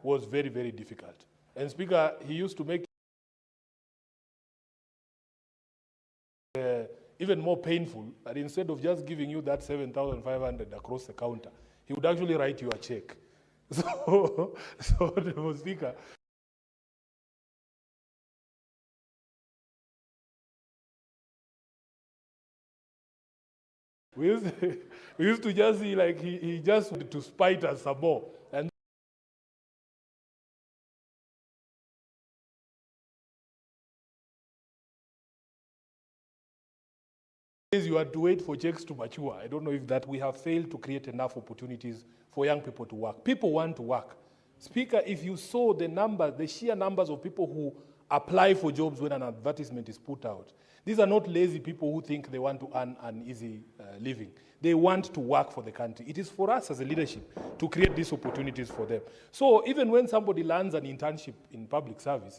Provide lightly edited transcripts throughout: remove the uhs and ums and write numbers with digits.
was very, very difficult. And Speaker, he used to make even more painful that instead of just giving you that 7,500 across the counter, he would actually write you a check. So the Speaker, we used to just see like he just wanted to spite us some more. And you had to wait for checks to mature. I don't know if that we have failed to create enough opportunities for young people to work. People want to work. Speaker, if you saw the numbers, the sheer numbers of people who apply for jobs when an advertisement is put out, these are not lazy people who think they want to earn an easy living. They want to work for the country. It is for us as a leadership to create these opportunities for them. So even when somebody lands an internship in public service,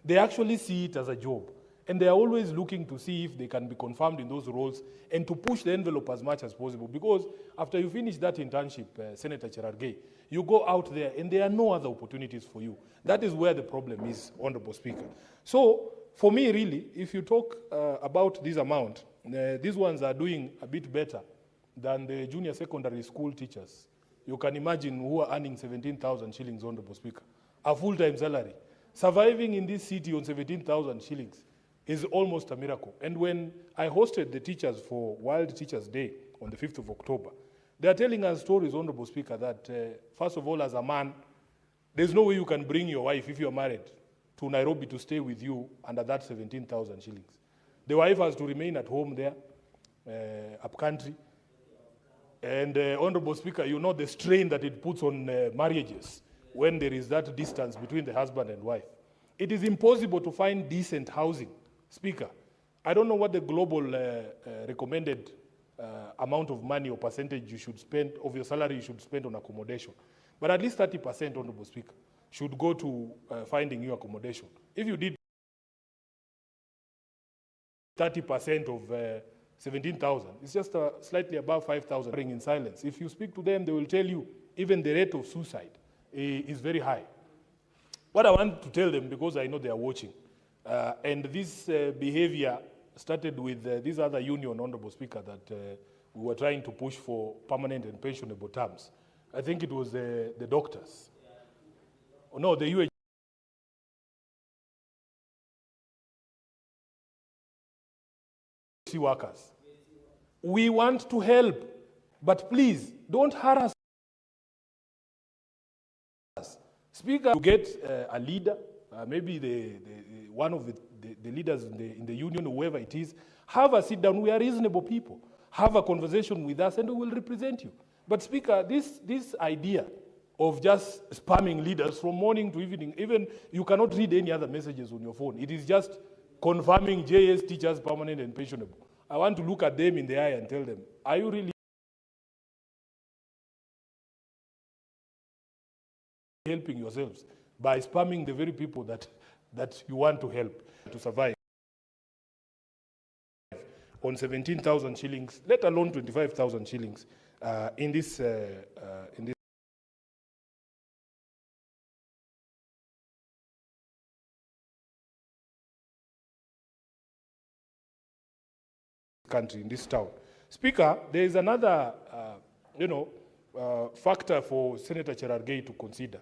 they actually see it as a job. And they are always looking to see if they can be confirmed in those roles and to push the envelope as much as possible. Because after you finish that internship, Senator Cherargei, you go out there and there are no other opportunities for you. That is where the problem is, Honorable Speaker. So for me, really, if you talk about this amount, these ones are doing a bit better than the junior secondary school teachers. You can imagine who are earning 17,000 shillings, Honorable Speaker, a full-time salary. Surviving in this city on 17,000 shillings is almost a miracle. And when I hosted the teachers for World Teachers Day on the 5th of October, they are telling us stories, Honorable Speaker, that first of all, as a man, there's no way you can bring your wife, if you're married, to Nairobi to stay with you under that 17,000 shillings. The wife has to remain at home there, up country. And Honorable Speaker, you know the strain that it puts on marriages when there is that distance between the husband and wife. It is impossible to find decent housing. Speaker, I don't know what the global recommended amount of money or percentage you should spend, of your salary you should spend on accommodation. But at least 30%, Honorable Speaker, should go to finding new accommodation. If you did 30% of 17,000, it's just slightly above 5,000 in silence. If you speak to them, they will tell you even the rate of suicide is very high. What I want to tell them, because I know they are watching, and this behavior started with this other union, Honorable Speaker, that we were trying to push for permanent and pensionable terms. I think it was the doctors. Oh, no, the UHC workers. We want to help, but please don't harass us. Speaker, you get a leader, maybe one of the leaders in the union, whoever it is, have a sit down. We are reasonable people. Have a conversation with us and we will represent you. But Speaker, this idea of just spamming leaders from morning to evening, even you cannot read any other messages on your phone. It is just confirming JS teachers permanent and pensionable. I want to look at them in the eye and tell them, are you really helping yourselves by spamming the very people that you want to help to survive on 17,000 shillings, let alone 25,000 shillings in this country, in this town. Speaker, there is another, factor for Senator Cherargei to consider.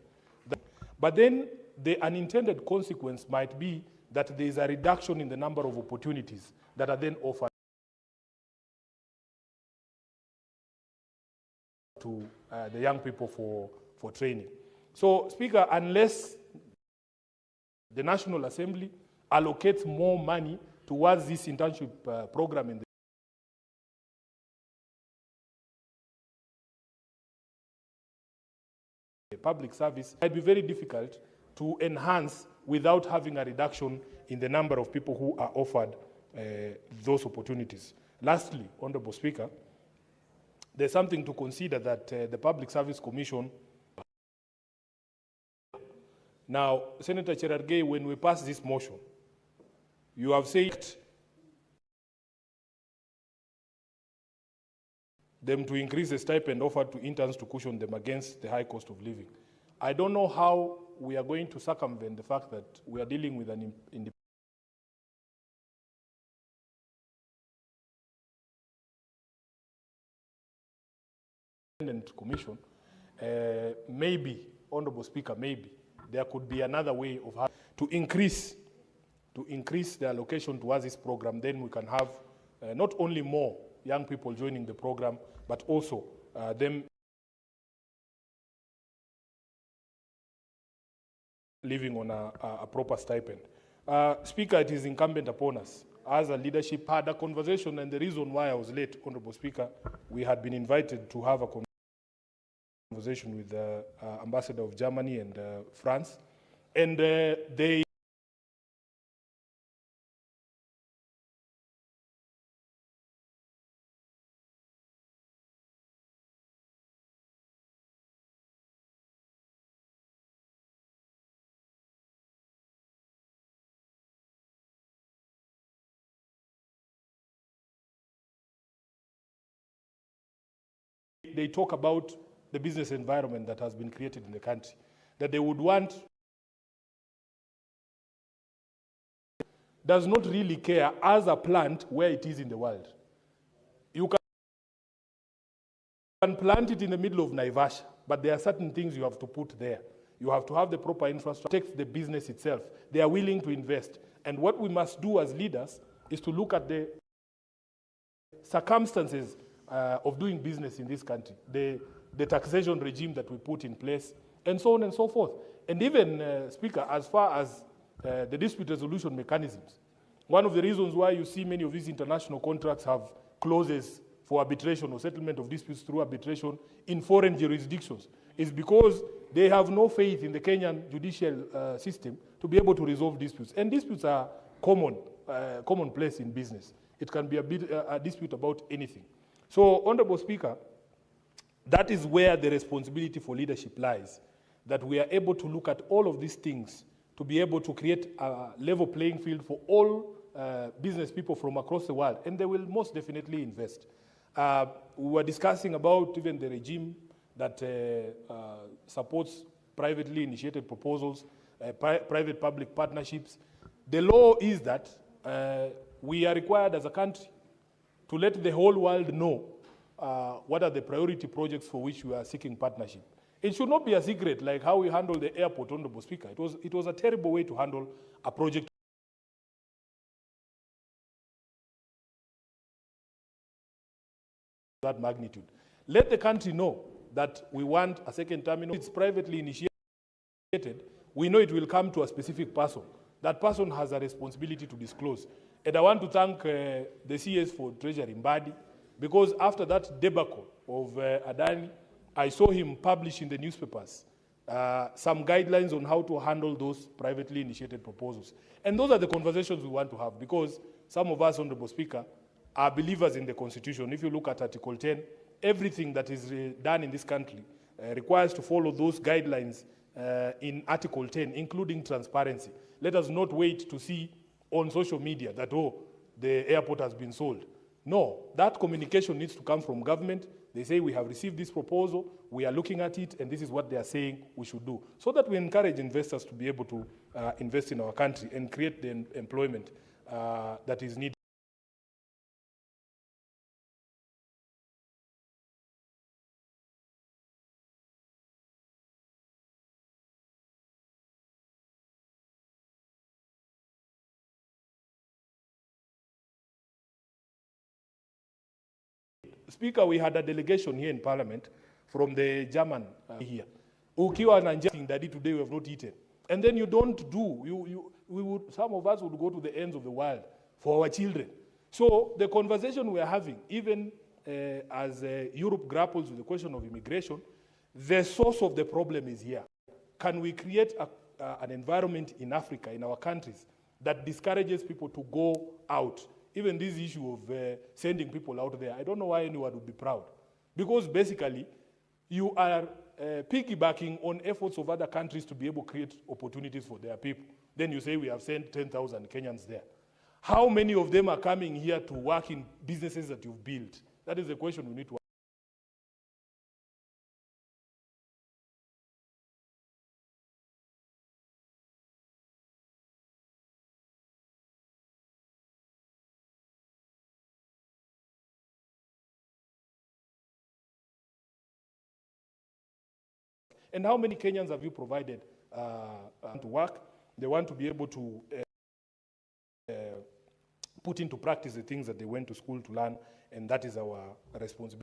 But then the unintended consequence might be that there is a reduction in the number of opportunities that are then offered to the young people for training. So, Speaker, unless the National Assembly allocates more money towards this internship program in the public service, it might be very difficult to enhance without having a reduction in the number of people who are offered those opportunities. Lastly, Honorable Speaker, there's something to consider that the Public Service Commission. Now, Senator Cherargei, when we pass this motion, you have said them to increase the stipend offered to interns to cushion them against the high cost of living. I don't know how we are going to circumvent the fact that we are dealing with an independent commission. Maybe, Honorable Speaker, maybe there could be another way of how to increase the allocation towards this program. Then we can have not only more young people joining the program, but also them living on a proper stipend. Speaker, it is incumbent upon us as a leadership had a conversation, and the reason why I was late, Honorable Speaker, we had been invited to have a conversation with the ambassador of Germany and France, and they talk about the business environment that has been created in the country, that they would want, does not really care as a plant where it is in the world. You can plant it in the middle of Naivasha, but there are certain things you have to put there. You have to have the proper infrastructure, protect the business itself. They are willing to invest. And what we must do as leaders is to look at the circumstances of doing business in this country, the taxation regime that we put in place, and so on and so forth. And even, Speaker, as far as the dispute resolution mechanisms, one of the reasons why you see many of these international contracts have clauses for arbitration or settlement of disputes through arbitration in foreign jurisdictions is because they have no faith in the Kenyan judicial system to be able to resolve disputes. And disputes are commonplace in business. It can be a dispute about anything. So, Honorable Speaker, that is where the responsibility for leadership lies, that we are able to look at all of these things to be able to create a level playing field for all business people from across the world, and they will most definitely invest. We were discussing about even the regime that supports privately initiated proposals, private-public partnerships. The law is that we are required as a country to let the whole world know what are the priority projects for which we are seeking partnership. It should not be a secret like how we handle the airport, Honorable Speaker. It was a terrible way to handle a project of that magnitude. Let the country know that we want a second terminal. It's privately initiated. We know it will come to a specific person. That person has a responsibility to disclose. And I want to thank the CS for Treasury, Mbadi, because after that debacle of Adani, I saw him publish in the newspapers some guidelines on how to handle those privately initiated proposals. And those are the conversations we want to have, because some of us, Honorable Speaker, are believers in the Constitution. If you look at Article 10, everything that is done in this country requires to follow those guidelines in Article 10, including transparency. Let us not wait to see on social media that, oh, the airport has been sold. No, that communication needs to come from government. They say, we have received this proposal, we are looking at it, and this is what they are saying we should do, so that we encourage investors to be able to invest in our country and create the employment that is needed. Speaker, we had a delegation here in Parliament from the German here. Ukiwa na njaa daddy today we have not eaten. And then you don't do, some of us would go to the ends of the world for our children. So the conversation we are having, even as Europe grapples with the question of immigration, the source of the problem is here. Can we create an environment in Africa, in our countries, that discourages people to go out? Even this issue of sending people out there, I don't know why anyone would be proud. Because basically, you are piggybacking on efforts of other countries to be able to create opportunities for their people. Then you say we have sent 10,000 Kenyans there. How many of them are coming here to work in businesses that you've built? That is the question we need to And how many Kenyans have you provided to work? They want to be able to put into practice the things that they went to school to learn, and that is our responsibility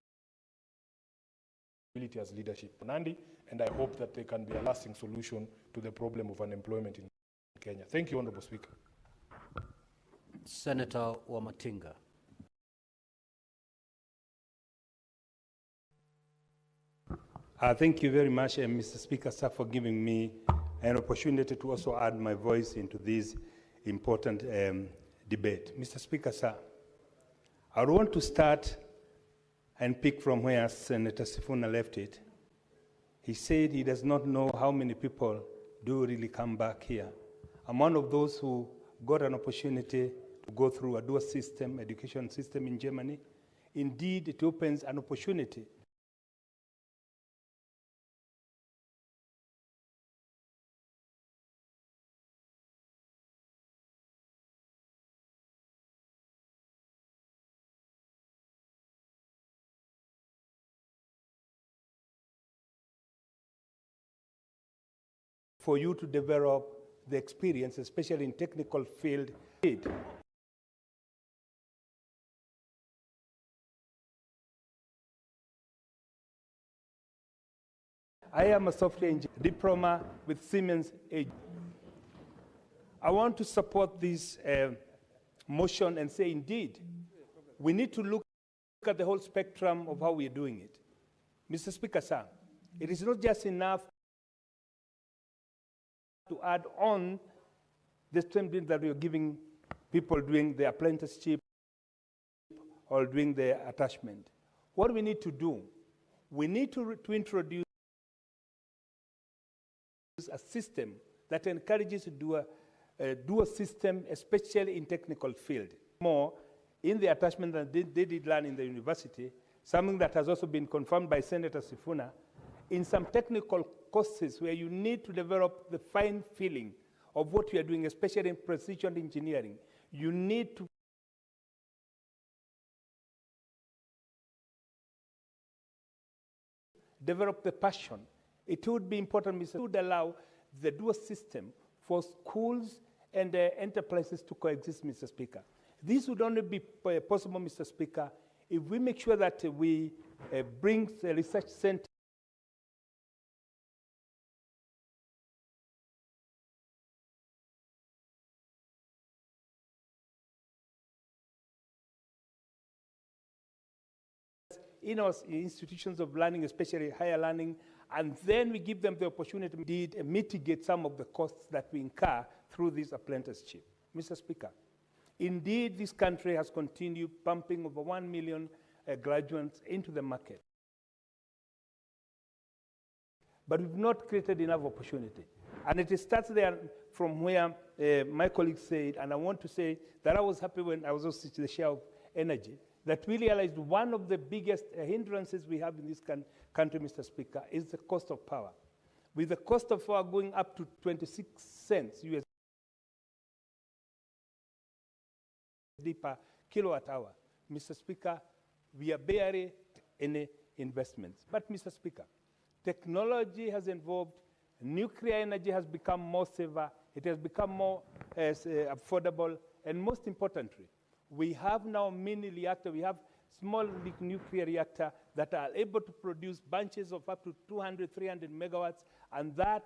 as leadership, Nandi, and I hope that there can be a lasting solution to the problem of unemployment in Kenya. Thank you, Honorable Speaker. Senator Wamatinga. Thank you very much, Mr. Speaker, sir, for giving me an opportunity to also add my voice into this important debate. Mr. Speaker, sir, I would want to start and pick from where Senator Sifuna left it. He said he does not know how many people do really come back here. I'm one of those who got an opportunity to go through a dual system, education system in Germany. Indeed, it opens an opportunity for you to develop the experience, especially in technical field. I am a software engineer, diploma with Siemens. I want to support this motion and say, indeed, we need to look at the whole spectrum of how we are doing it. Mr. Speaker, sir, it is not just enough to add on the strength that we are giving people doing the apprenticeship or doing the attachment. What we need to do, we need to introduce a system that encourages to do a system, especially in technical field. More in the attachment that they did learn in the university, something that has also been confirmed by Senator Sifuna, in some technical courses where you need to develop the fine feeling of what you are doing, especially in precision engineering. You need to develop the passion. It would be important, Mr. would allow the dual system for schools and enterprises to coexist, Mr. Speaker. This would only be possible, Mr. Speaker, if we make sure that we bring the research center in our institutions of learning, especially higher learning, and then we give them the opportunity to indeed mitigate some of the costs that we incur through this apprenticeship. Mr. Speaker, indeed, this country has continued pumping over 1 million graduates into the market. But we've not created enough opportunity. And it starts there from where my colleague said, and I want to say that I was happy when I was also the share of energy, that we realized one of the biggest hindrances we have in this country, Mr. Speaker, is the cost of power. With the cost of power going up to 26 cents USD per kilowatt hour, Mr. Speaker, we are barely any investments. But, Mr. Speaker, technology has evolved, nuclear energy has become more safer, it has become more affordable, and most importantly, we have now mini reactor, we have small nuclear reactor that are able to produce bunches of up to 200, 300 megawatts, and that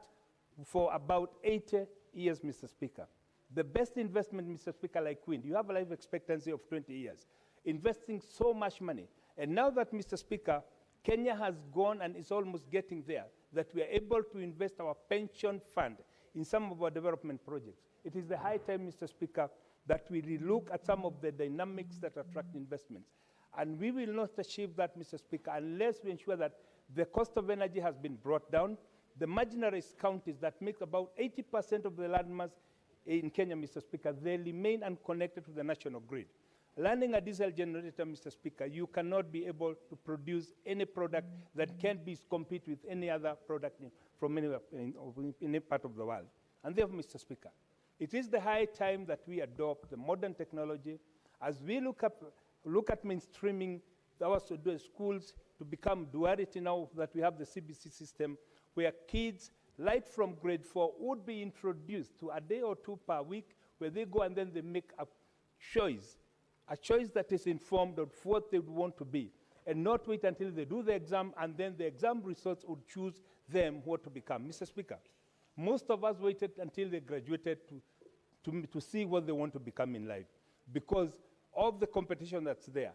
for about 80 years, Mr. Speaker. The best investment, Mr. Speaker, like wind, you have a life expectancy of 20 years, investing so much money. And now that, Mr. Speaker, Kenya has gone and is almost getting there, that we are able to invest our pension fund in some of our development projects. It is the high time, Mr. Speaker, that we relook at some of the dynamics that attract investments. And we will not achieve that, Mr. Speaker, unless we ensure that the cost of energy has been brought down. The marginalized counties that make about 80% of the landmass in Kenya, Mr. Speaker, they remain unconnected to the national grid. Landing a diesel generator, Mr. Speaker, you cannot be able to produce any product that can be compete with any other product from anywhere in any part of the world. And therefore, Mr. Speaker, it is the high time that we adopt the modern technology as we look at mainstreaming our schools to become duality now that we have the CBC system. where kids right from grade 4 would be introduced to a day or two per week where they go and then they make a choice that is informed of what they would want to be, and not wait until they do the exam and then the exam results would choose them what to become. Mr. Speaker, most of us waited until they graduated to see what they want to become in life because of the competition that's there.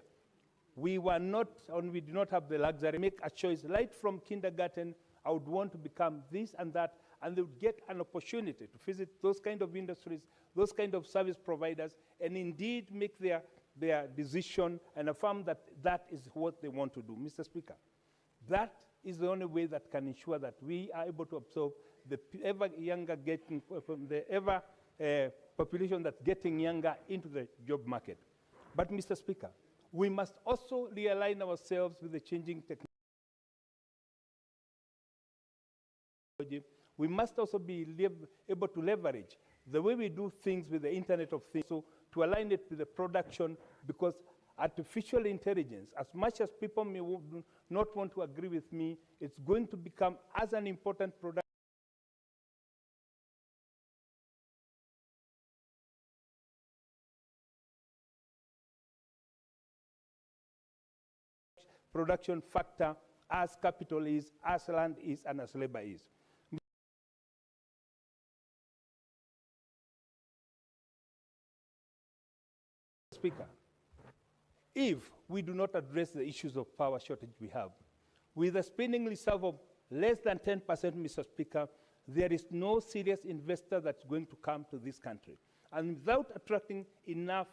We were not, and we did not have the luxury to make a choice right from kindergarten. I would want to become this and that, and they would get an opportunity to visit those kind of industries, those kind of service providers, and indeed make their decision and affirm that that is what they want to do. Mr. Speaker, that is the only way that can ensure that we are able to absorb the ever younger population that's getting younger into the job market. But Mr. Speaker, we must also realign ourselves with the changing technology. We must also be able to leverage the way we do things with the Internet of Things, so to align it with the production, because artificial intelligence, as much as people may not want to agree with me, it's going to become as an important product production factor as capital is, as land is, and as labor is. Speaker, if we do not address the issues of power shortage we have, with a spending reserve of less than 10%, Mr. Speaker, there is no serious investor that's going to come to this country. And without attracting enough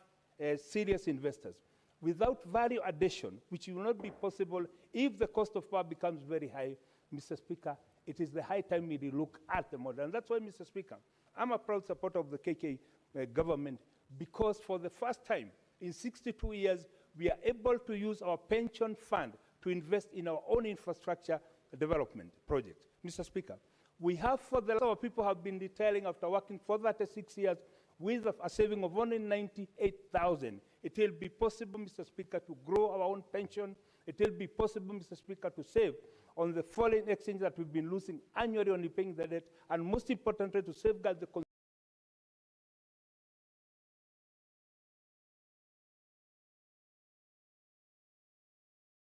serious investors, without value addition, which will not be possible if the cost of power becomes very high, Mr. Speaker, it is the high time we look at the model. And that's why, Mr. Speaker, I'm a proud supporter of the KK government, because for the first time in 62 years, we are able to use our pension fund to invest in our own infrastructure development projects. Mr. Speaker, we have, for the our people have been detailing after working for 36 years with a saving of only 98,000. It will be possible, Mr. Speaker, to grow our own pension. It will be possible, Mr. Speaker, to save on the foreign exchange that we've been losing annually on repaying the debt, and most importantly, to safeguard the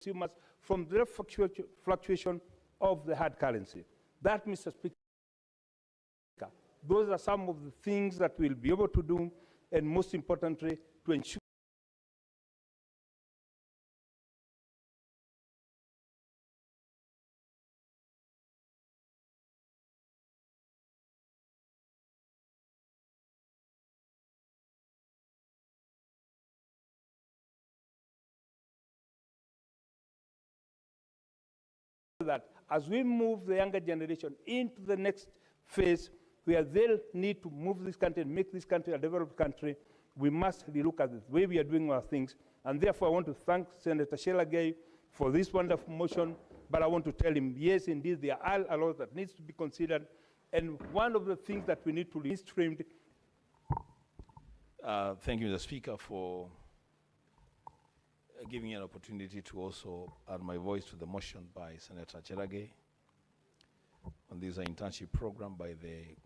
consumers from the fluctuation of the hard currency. That, Mr. Speaker, those are some of the things that we'll be able to do, and most importantly, to ensure that as we move the younger generation into the next phase where they'll need to move this country and make this country a developed country, we must relook at the way we are doing our things. And therefore, I want to thank Senator Shelagay for this wonderful motion, but I want to tell him, yes, indeed, there are a lot that needs to be considered, and one of the things that we need to be streamed. Thank you, Mr. Speaker, for giving me an opportunity to also add my voice to the motion by Senator Cherage on this internship program by the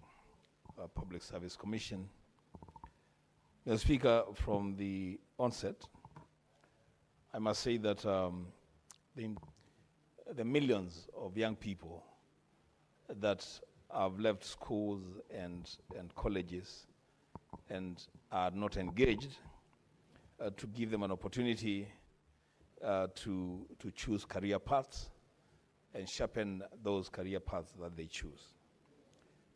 Public Service Commission. Mr. Speaker, from the onset, I must say that the millions of young people that have left schools and colleges and are not engaged, to give them an opportunity to choose career paths and sharpen those career paths that they choose.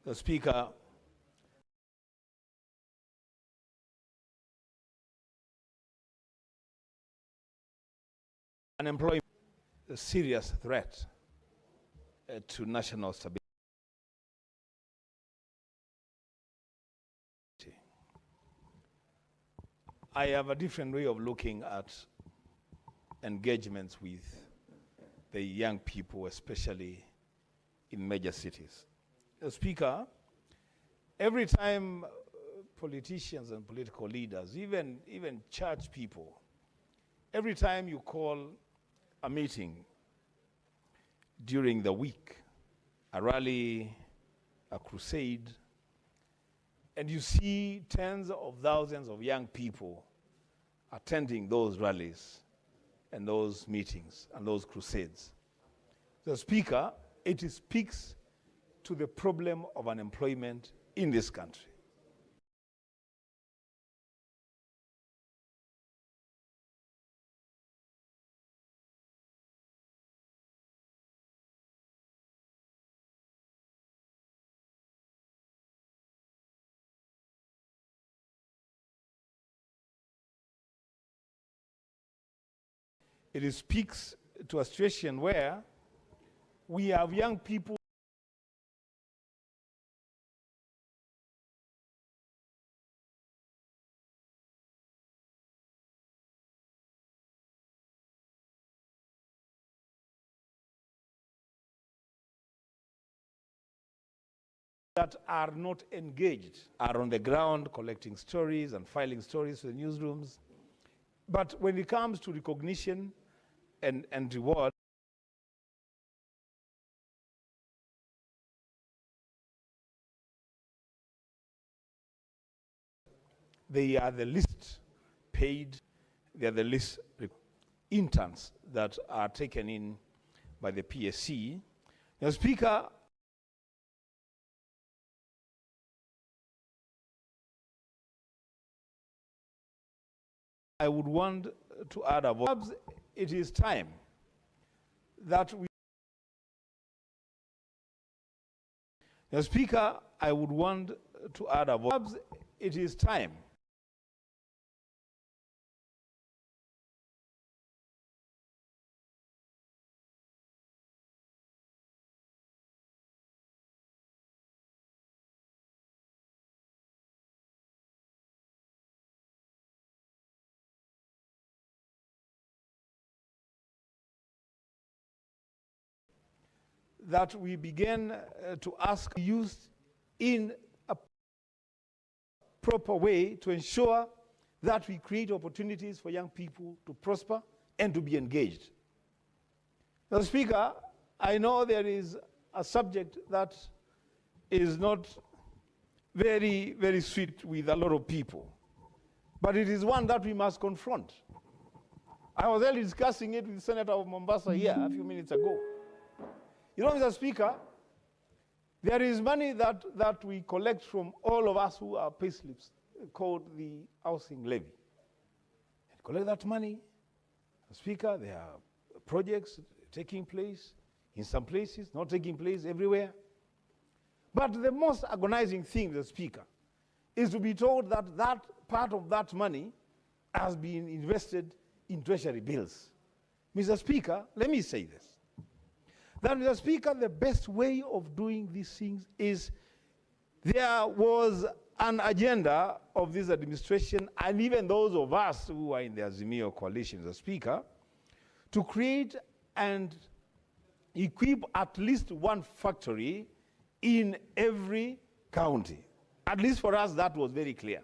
The Speaker, unemployment is a serious threat to national stability. I have a different way of looking at engagements with the young people, especially in major cities. Speaker, every time politicians and political leaders, even church people, every time you call a meeting during the week a rally, a crusade, and you see tens of thousands of young people attending those rallies and those meetings and those crusades. The Speaker, it speaks to the problem of unemployment in this country. It speaks to a situation where we have young people that are not engaged, are on the ground collecting stories and filing stories to the newsrooms. But when it comes to recognition and reward, they are the least paid, they are the least interns that are taken in by the PSC. Now, Speaker, I would want to add a voice. It is time that we. Now, Speaker, I would want to add a voice. It is time that we begin to ask youth in a proper way to ensure that we create opportunities for young people to prosper and to be engaged. Now, Speaker, I know there is a subject that is not very, very sweet with a lot of people, but it is one that we must confront. I was earlier discussing it with the Senator of Mombasa here a few minutes ago. You know, Mr. Speaker, there is money that we collect from all of us who are payslips called the housing levy. And collect that money. Mr. Speaker, there are projects taking place in some places, not taking place everywhere. But the most agonizing thing, Mr. Speaker, is to be told that that part of that money has been invested in treasury bills. Mr. Speaker, let me say this. That, Mr. Speaker, the best way of doing these things is there was an agenda of this administration and even those of us who are in the Azimio coalition, Mr. Speaker, to create and equip at least one factory in every county. At least for us, that was very clear.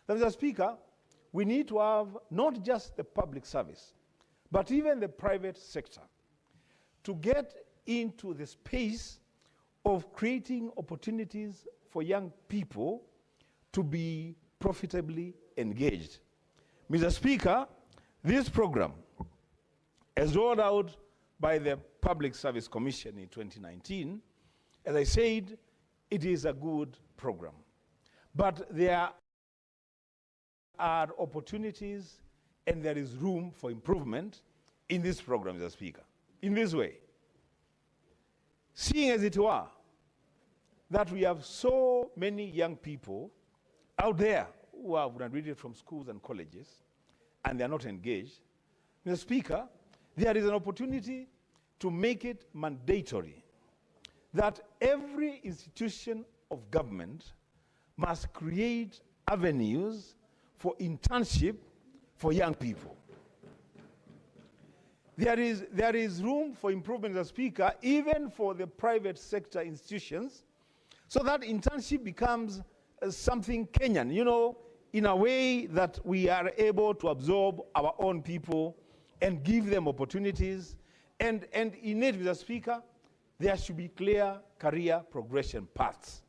That, Mr. Speaker, we need to have not just the public service, but even the private sector to get into the space of creating opportunities for young people to be profitably engaged. Mr. Speaker, this program, as rolled out by the Public Service Commission in 2019, as I said, it is a good program. But there are opportunities and there is room for improvement in this program, Mr. Speaker. In this way, seeing as it were that we have so many young people out there who have graduated from schools and colleges and they are not engaged, Mr. Speaker, there is an opportunity to make it mandatory that every institution of government must create avenues for internship for young people. There is room for improvement, Mr. Speaker, even for the private sector institutions, so that internship becomes something Kenyan, you know, in a way that we are able to absorb our own people and give them opportunities. And in it, Mr. Speaker, there should be clear career progression paths.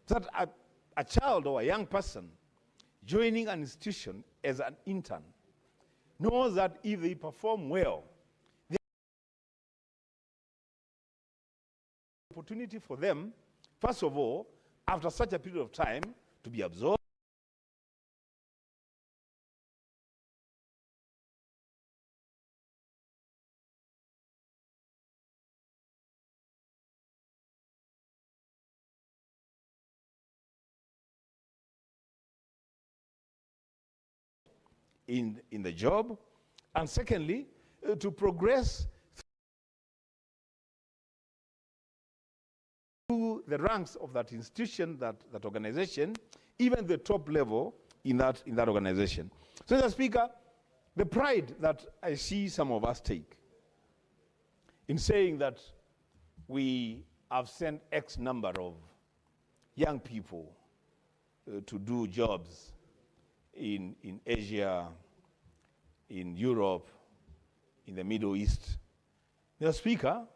So that a child or a young person joining an institution as an intern knows that if they perform well, there's an opportunity for them, first of all, after such a period of time, to be absorbed in the job, and secondly, to progress through the ranks of that institution, that organization, even the top level in that organization. So, Mr. Speaker, the pride that I see some of us take in saying that we have sent X number of young people to do jobs in Asia, in Europe, in the Middle East. Mr. Speaker,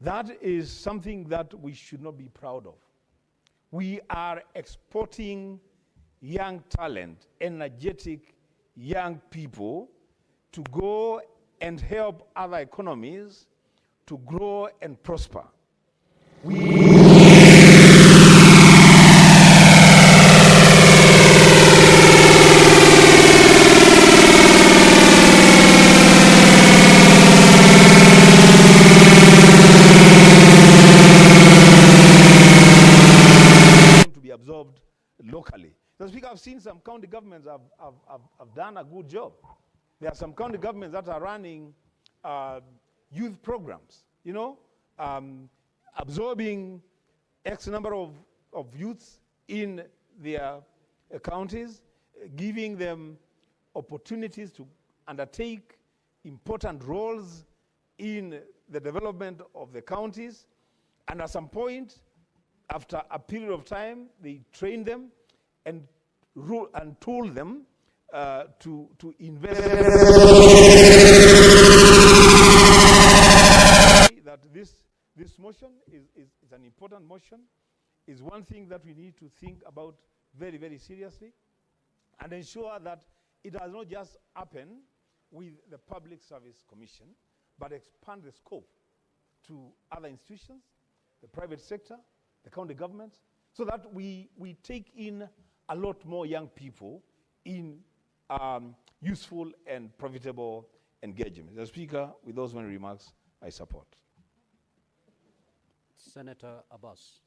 that is something that we should not be proud of. We are exporting young talent, energetic young people to go and help other economies to grow and prosper. Absorbed locally. Mr. Speaker, I've seen some county governments have done a good job. There are some county governments that are running youth programs, absorbing X number of youths in their counties, giving them opportunities to undertake important roles in the development of the counties, and at some point, after a period of time, they train them and tool them to invest. That this motion is an important motion, is one thing that we need to think about very, very seriously, and ensure that it does not just happen with the Public Service Commission, but expand the scope to other institutions, the private sector, the county governments, so that we take in a lot more young people in useful and profitable engagement. Mr. Speaker, with those many remarks, I support. Senator Abbas.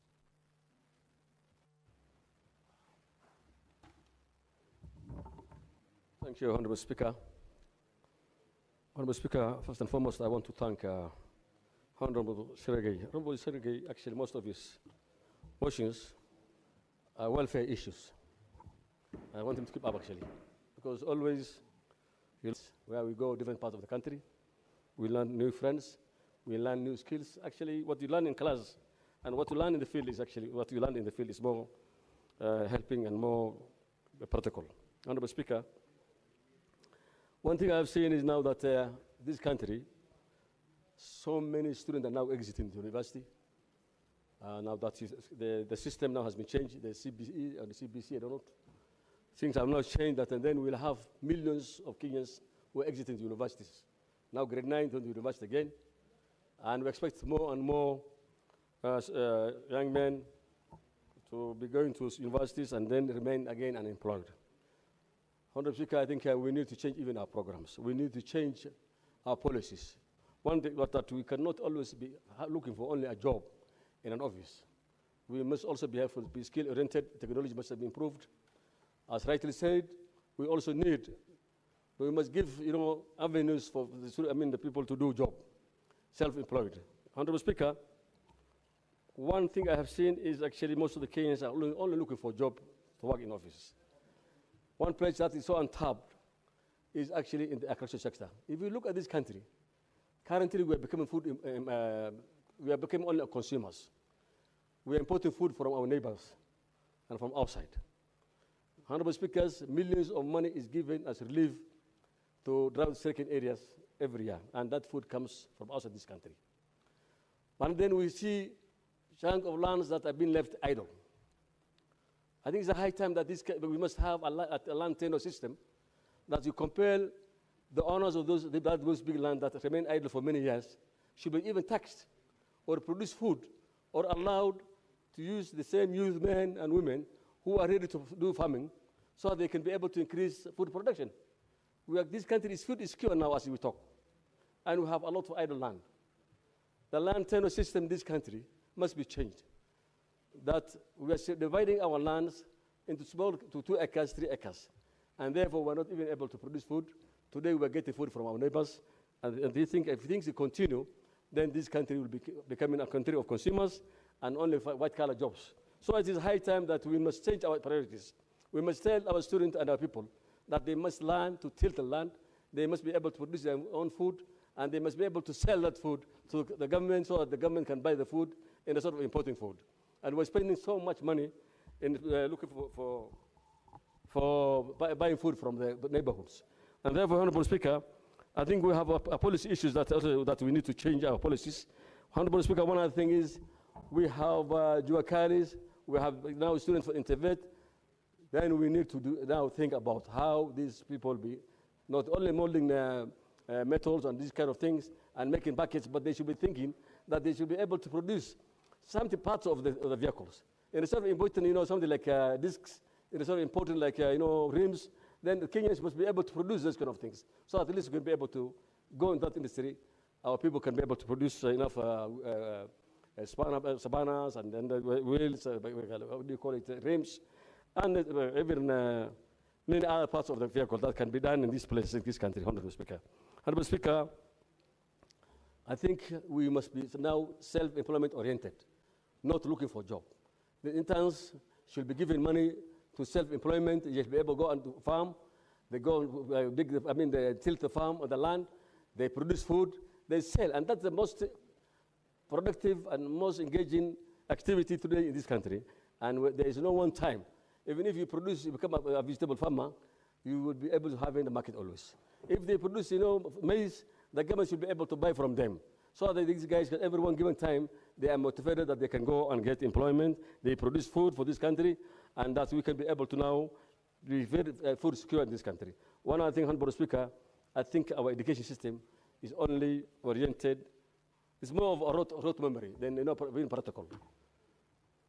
Thank you, Honorable Speaker. Honorable Speaker, first and foremost, I want to thank Honorable Sergei. Honorable Sergei, actually, most of his motions are welfare issues. I want him to keep up, actually, because always, where we go, different parts of the country, we learn new friends, we learn new skills. Actually, what you learn in class and what you learn in the field is actually, what you learn in the field is more helping and more practical. Honorable Speaker, one thing I've seen is now that this country, so many students are now exiting the university. Now that the system now has been changed, the CBE and the CBC, I don't know. Things have now changed that, and then we'll have millions of Kenyans who are exiting the universities. Now grade 9 to the university again. And we expect more and more young men to be going to universities and then remain again unemployed. Honorable Speaker, I think we need to change even our programs. We need to change our policies. One thing that we cannot always be looking for only a job in an office. We must also be skill-oriented. Technology must have been improved. As rightly said, we must give avenues for the people to do job, self-employed. Honorable Speaker, one thing I have seen is actually most of the Kenyans are only looking for a job to work in offices. One place that is so untapped is actually in the agriculture sector. If you look at this country, currently we are becoming we are becoming only consumers. We are importing food from our neighbors and from outside. Honorable Speakers, millions of money is given as relief to drought-stricken areas every year, and that food comes from outside this country. And then we see chunk of lands that have been left idle. I think it's a high time that we must have a land tenure system that you compel the owners of those big land that remain idle for many years should be even taxed or produce food or allowed to use the same youth men and women who are ready to do farming so they can be able to increase food production. This country is food secure now as we talk, and we have a lot of idle land. The land tenure system in this country must be changed. That we are dividing our lands into to 2 acres, 3 acres, and therefore we're not even able to produce food. Today we're getting food from our neighbors, and they think if things continue, then this country will be becoming a country of consumers and only white-collar jobs. So it is high time that we must change our priorities. We must tell our students and our people that they must learn to till the land, they must be able to produce their own food, and they must be able to sell that food to the government so that the government can buy the food in a sort of importing food. And we're spending so much money in looking for buying food from the neighborhoods. And therefore, Honorable Speaker, I think we have a policy issues that we need to change our policies. Honorable Speaker, one other thing is we have Juakalis, we have now students for Intervet. Then we need to now think about how these people be not only molding metals and these kind of things and making buckets, but they should be thinking that they should be able to produce something parts of the vehicles. Instead of importing, something like discs, instead of importing like, rims, then the Kenyans must be able to produce those kind of things. So at least we can be able to go in that industry. Our people can be able to produce enough sabanas and then the wheels, what do you call it, rims, and even many other parts of the vehicle that can be done in this place, in this country, Honorable Speaker. Honorable Speaker, I think we must be now self-employment oriented, not looking for a job. The interns should be given money to self-employment. They should be able to go and farm. They go they tilt the farm or the land. They produce food. They sell, and that's the most productive and most engaging activity today in this country. And there is no one time. Even if you become a vegetable farmer, you will be able to have in the market always. If they produce, maize, the government should be able to buy from them. So that these guys, at every one given time, they are motivated that they can go and get employment. They produce food for this country, and that we can be able to now be very food secure in this country. One other thing, Honorable Speaker, I think our education system is only oriented. It's more of a rote memory than being practical.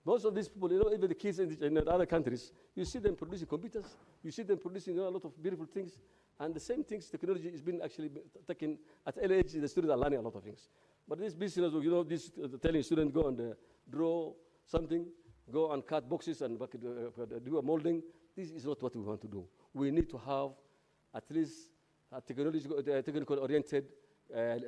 Most of these people, even the kids in other countries, you see them producing computers, you see them producing a lot of beautiful things, and the same things, technology is being actually taken at early age. The students are learning a lot of things. But this business, this telling students go and draw something, go and cut boxes and do a molding, this is not what we want to do. We need to have at least a technical-oriented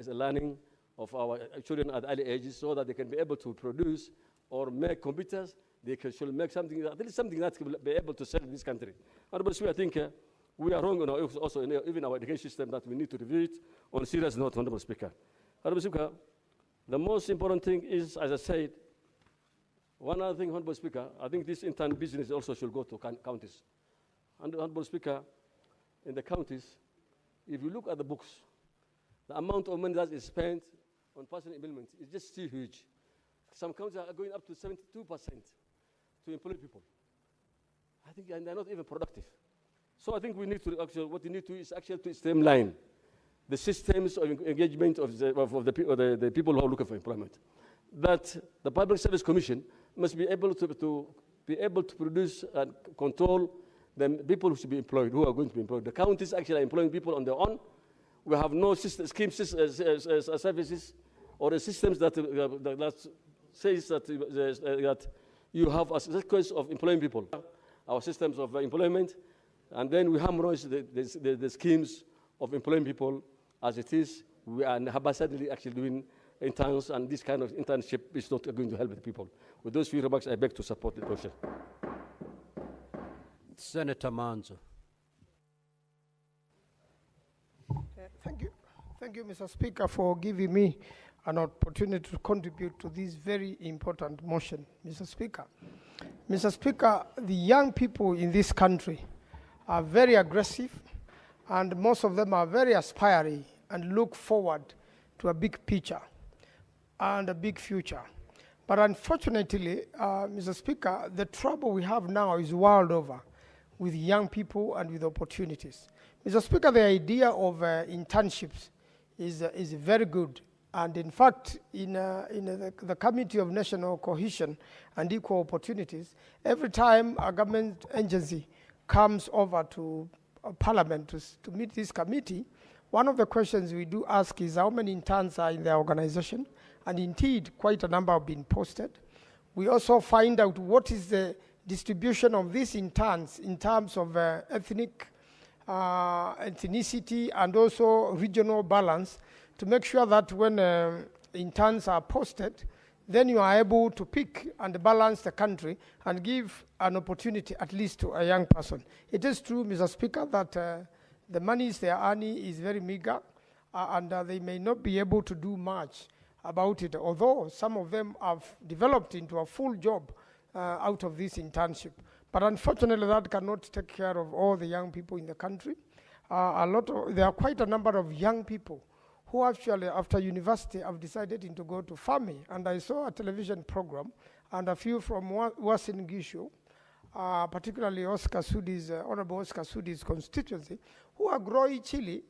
learning of our children at early ages so that they can be able to produce or make computers. They should make something, at least something that will be able to sell in this country. Honorable Speaker, I think we are wrong also even our education system that we need to review it on a serious note, Honorable Speaker. Honorable Speaker, the most important thing is, as I said, one other thing, Honorable Speaker, I think this intern business also should go to counties. Honorable Speaker, in the counties, if you look at the books, the amount of money that is spent on personal employment is just still huge. Some counties are going up to 72% to employ people. I think, and they're not even productive. So I think we need to actually, what we need to is actually to streamline the systems of engagement of the people who are looking for employment. That the Public Service Commission must be able to produce and control the people who should be employed, who are going to be employed. The counties actually are employing people on their own. We have no services or the systems that says that you have a sequence of employing people, our systems of employment, and then we harmonize the schemes of employing people as it is. We are haphazardly actually doing interns, and this kind of internship is not going to help the people. With those few remarks, I beg to support the motion. Senator Manzo. Thank you, Mr. Speaker, for giving me an opportunity to contribute to this very important motion, Mr. Speaker. Mr. Speaker, the young people in this country are very aggressive, and most of them are very aspiring and look forward to a big picture. and a big future. But unfortunately, Mr. Speaker, the trouble we have now is world over with young people and with opportunities. Mr. Speaker, the idea of internships is very good. And in fact, in the Committee of National Cohesion and Equal Opportunities, every time a government agency comes over to Parliament to meet this committee, one of the questions we do ask is how many interns are in the organization, and indeed, quite a number have been posted. We also find out what is the distribution of these interns in terms of ethnicity and also regional balance, to make sure that when interns are posted, then you are able to pick and balance the country and give an opportunity at least to a young person. It is true, Mr. Speaker, that the monies they are earning is very meager, and they may not be able to do much about it, although some of them have developed into a full job out of this internship. But unfortunately, that cannot take care of all the young people in the country. There are quite a number of young people who actually, after university, have decided to go to farming. And I saw a television program, and a few from Uasin Gishu, particularly Honorable Oscar Sudi's constituency, who are growing chili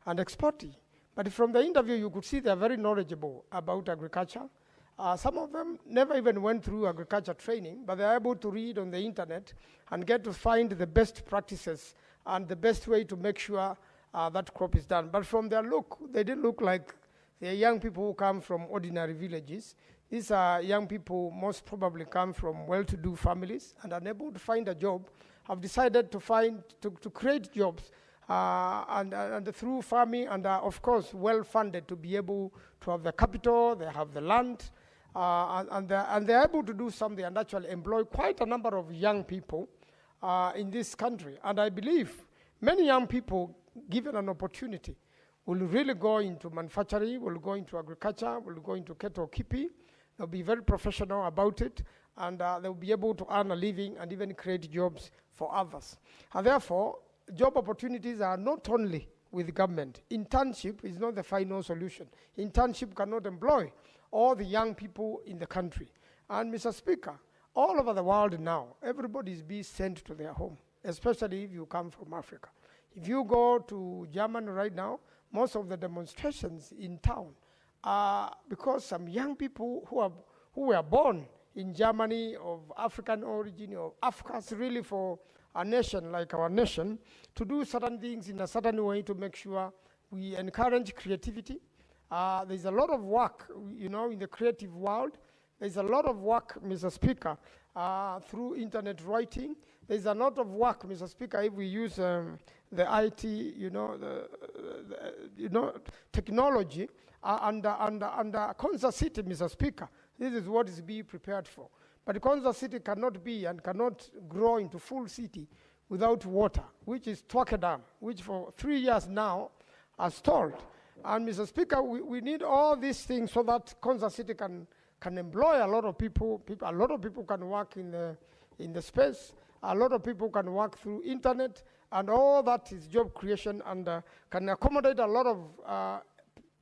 and exporting. But from the interview, you could see they are very knowledgeable about agriculture. Some of them never even went through agriculture training, but they are able to read on the internet and get to find the best practices and the best way to make sure that crop is done. But from their look, they didn't look like they're young people who come from ordinary villages. These are young people most probably come from well-to-do families and unable to find a job, have decided to create jobs and through farming, and are of course well-funded to be able to have the capital, they have the land, and they're able to do something and actually employ quite a number of young people in this country. And I believe many young people, given an opportunity, will really go into manufacturing, will go into agriculture, will go into cattle keeping. They'll be very professional about it, and they'll be able to earn a living and even create jobs for others. And therefore, job opportunities are not only with government. Internship is not the final solution. Internship cannot employ all the young people in the country. And Mr. Speaker, all over the world now, everybody is being sent to their home, especially if you come from Africa. If you go to Germany right now, most of the demonstrations in town are because some young people who were born in Germany of African origin, or Africans really for a nation like our nation, to do certain things in a certain way to make sure we encourage creativity. There's a lot of work, in the creative world. There's a lot of work, Mr. Speaker, through internet writing. There's a lot of work, Mr. Speaker, if we use the IT, technology, and Kansas City, Mr. Speaker. This is what is being prepared for. But Kansas City cannot be and cannot grow into full city without water, which is Twake Dam, which for 3 years now are stalled. And Mr. Speaker, we need all these things so that Kansas City can employ a lot of people. A lot of people can work in the space. A lot of people can work through internet, and all that is job creation, and can accommodate a lot of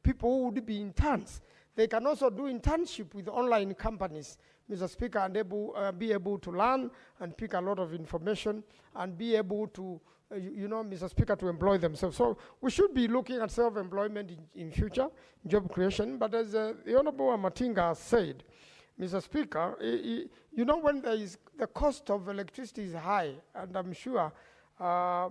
people who would be interns. They can also do internship with online companies, Mr. Speaker, and be able to learn and pick a lot of information and be able to, Mr. Speaker, to employ themselves. So we should be looking at self-employment in future, job creation. But as the Honorable Amatinga said, Mr. Speaker, when the cost of electricity is high, and I'm sure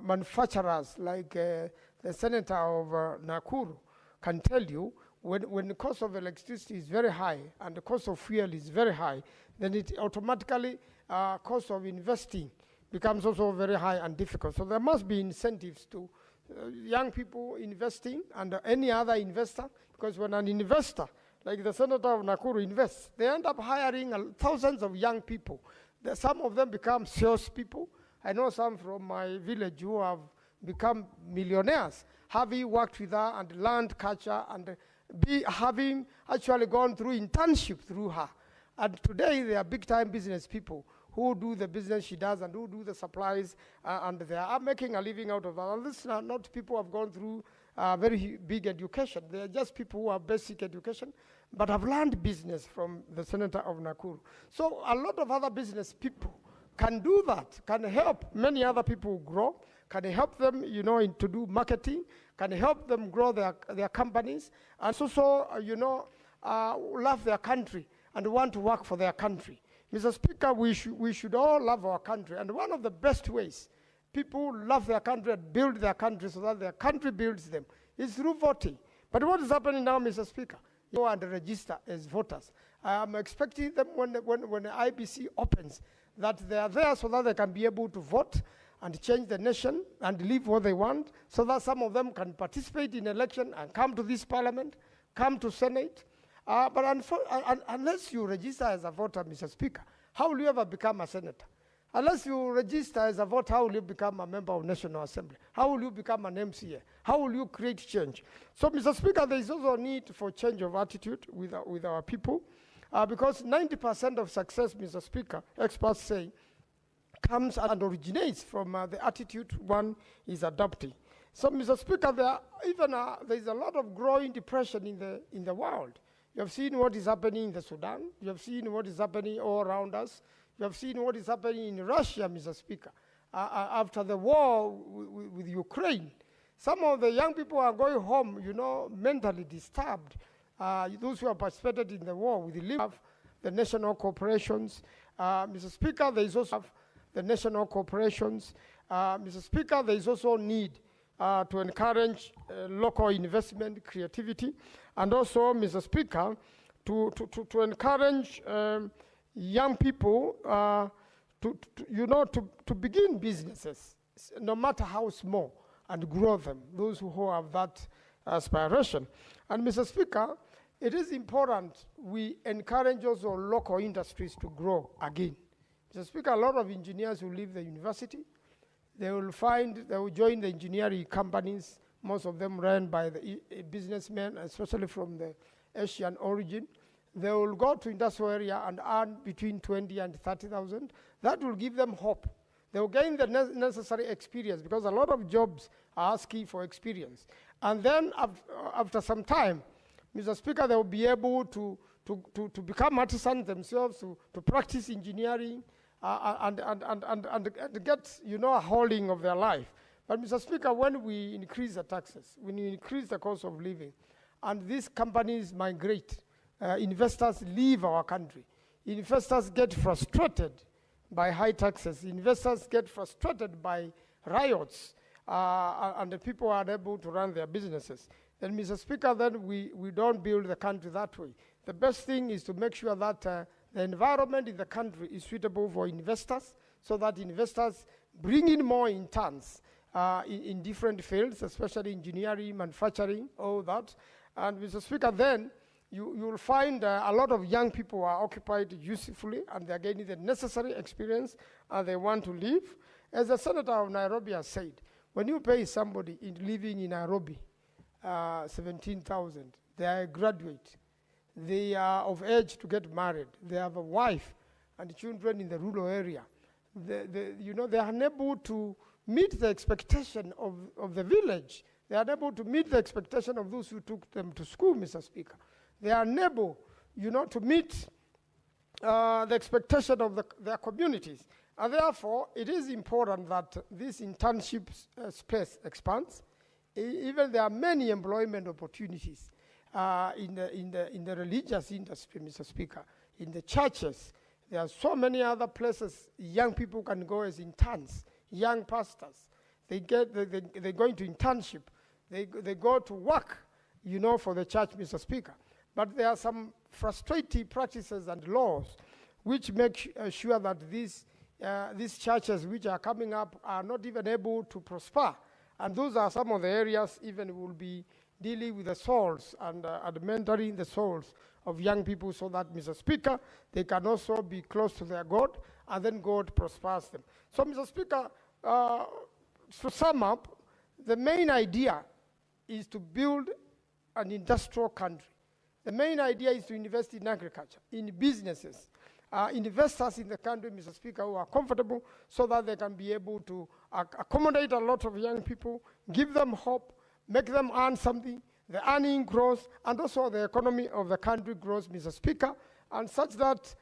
manufacturers like the Senator of Nakuru can tell you, when the cost of electricity is very high and the cost of fuel is very high, then it automatically, cost of investing becomes also very high and difficult. So there must be incentives to young people investing and any other investor, because when an investor, like the Senator of Nakuru, invests, they end up hiring thousands of young people. Some of them become salespeople. I know some from my village who have become millionaires, having worked with her and learned culture and having actually gone through internship through her. And today they are big-time business people who do the business she does and who do the supplies, and they are making a living out of that. And these are not people who have gone through very big education. They are just people who have basic education, but have learned business from the senator of Nakuru. So a lot of other business people can do that, can help many other people grow, can help them, to do marketing, can help them grow their companies, and also, love their country and want to work for their country. Mr. Speaker, we should all love our country, and one of the best ways people love their country and build their country so that their country builds them is through voting. But what is happening now, Mr. Speaker? You go and register as voters. I am expecting them when the IBC opens that they are there so that they can be able to vote and change the nation and live what they want, so that some of them can participate in election and come to this parliament, come to Senate. But unless you register as a voter, Mr. Speaker, how will you ever become a senator? Unless you register as a voter, how will you become a member of National Assembly? How will you become an MCA? How will you create change? So, Mr. Speaker, there is also a need for change of attitude with our people, because 90% of success, Mr. Speaker, experts say, comes and originates from the attitude one is adopting. So, Mr. Speaker, there is a lot of growing depression in the world. You have seen what is happening in the Sudan. You have seen what is happening all around us. You have seen what is happening in Russia, Mr. Speaker, after the war with Ukraine. Some of the young people are going home, mentally disturbed. Those who have participated in the war with the national corporations. Mr. Speaker, there is also the national corporations. Mr. Speaker, there is also need to encourage local investment, creativity, and also, Mr. Speaker, to encourage young people to begin businesses, no matter how small, and grow them, those who have that aspiration. And Mr. Speaker, it is important we encourage also local industries to grow again. Mr. Speaker, a lot of engineers who leave the university, they will join the engineering companies, most of them run by the businessmen, especially from the Asian origin. They will go to industrial area and earn between 20 and 30,000. That will give them hope. They will gain the necessary experience, because a lot of jobs are asking for experience. And then after some time, Mr. Speaker, they will be able to become artisans themselves, to practice engineering, and get, a holding of their life. But Mr. Speaker, when we increase the taxes, when we increase the cost of living, and these companies migrate, investors leave our country, investors get frustrated by high taxes, investors get frustrated by riots, and the people are unable to run their businesses. Then, Mr. Speaker, then we don't build the country that way. The best thing is to make sure that the environment in the country is suitable for investors, so that investors bring in more interns in different fields, especially engineering, manufacturing, all that. And Mr. Speaker, then you will find a lot of young people are occupied usefully, and they're getting the necessary experience, and they want to live. As the Senator of Nairobi has said, when you pay somebody living in Nairobi 17,000, they are a graduate, they are of age to get married, they have a wife and children in the rural area. They are unable to meet the expectation of the village. They are unable to meet the expectation of those who took them to school, Mr. Speaker. They are unable, to meet the expectation of their communities. And therefore, it is important that this internship space expands. Even there are many employment opportunities in the religious industry, Mr. Speaker, in the churches. There are so many other places young people can go as interns, young pastors. They go into internship. They go to work, for the church, Mr. Speaker. But there are some frustrating practices and laws which make sure that these churches which are coming up are not even able to prosper. And those are some of the areas even will be dealing with the souls and mentoring the souls of young people, so that, Mr. Speaker, they can also be close to their God, and then God prospers them. So, Mr. Speaker, to sum up, the main idea is to build an industrial country. The main idea is to invest in agriculture, in businesses, investors in the country, Mr. Speaker, who are comfortable, so that they can be able to accommodate a lot of young people, give them hope, make them earn something, the earning grows, and also the economy of the country grows, Mr. Speaker, and such that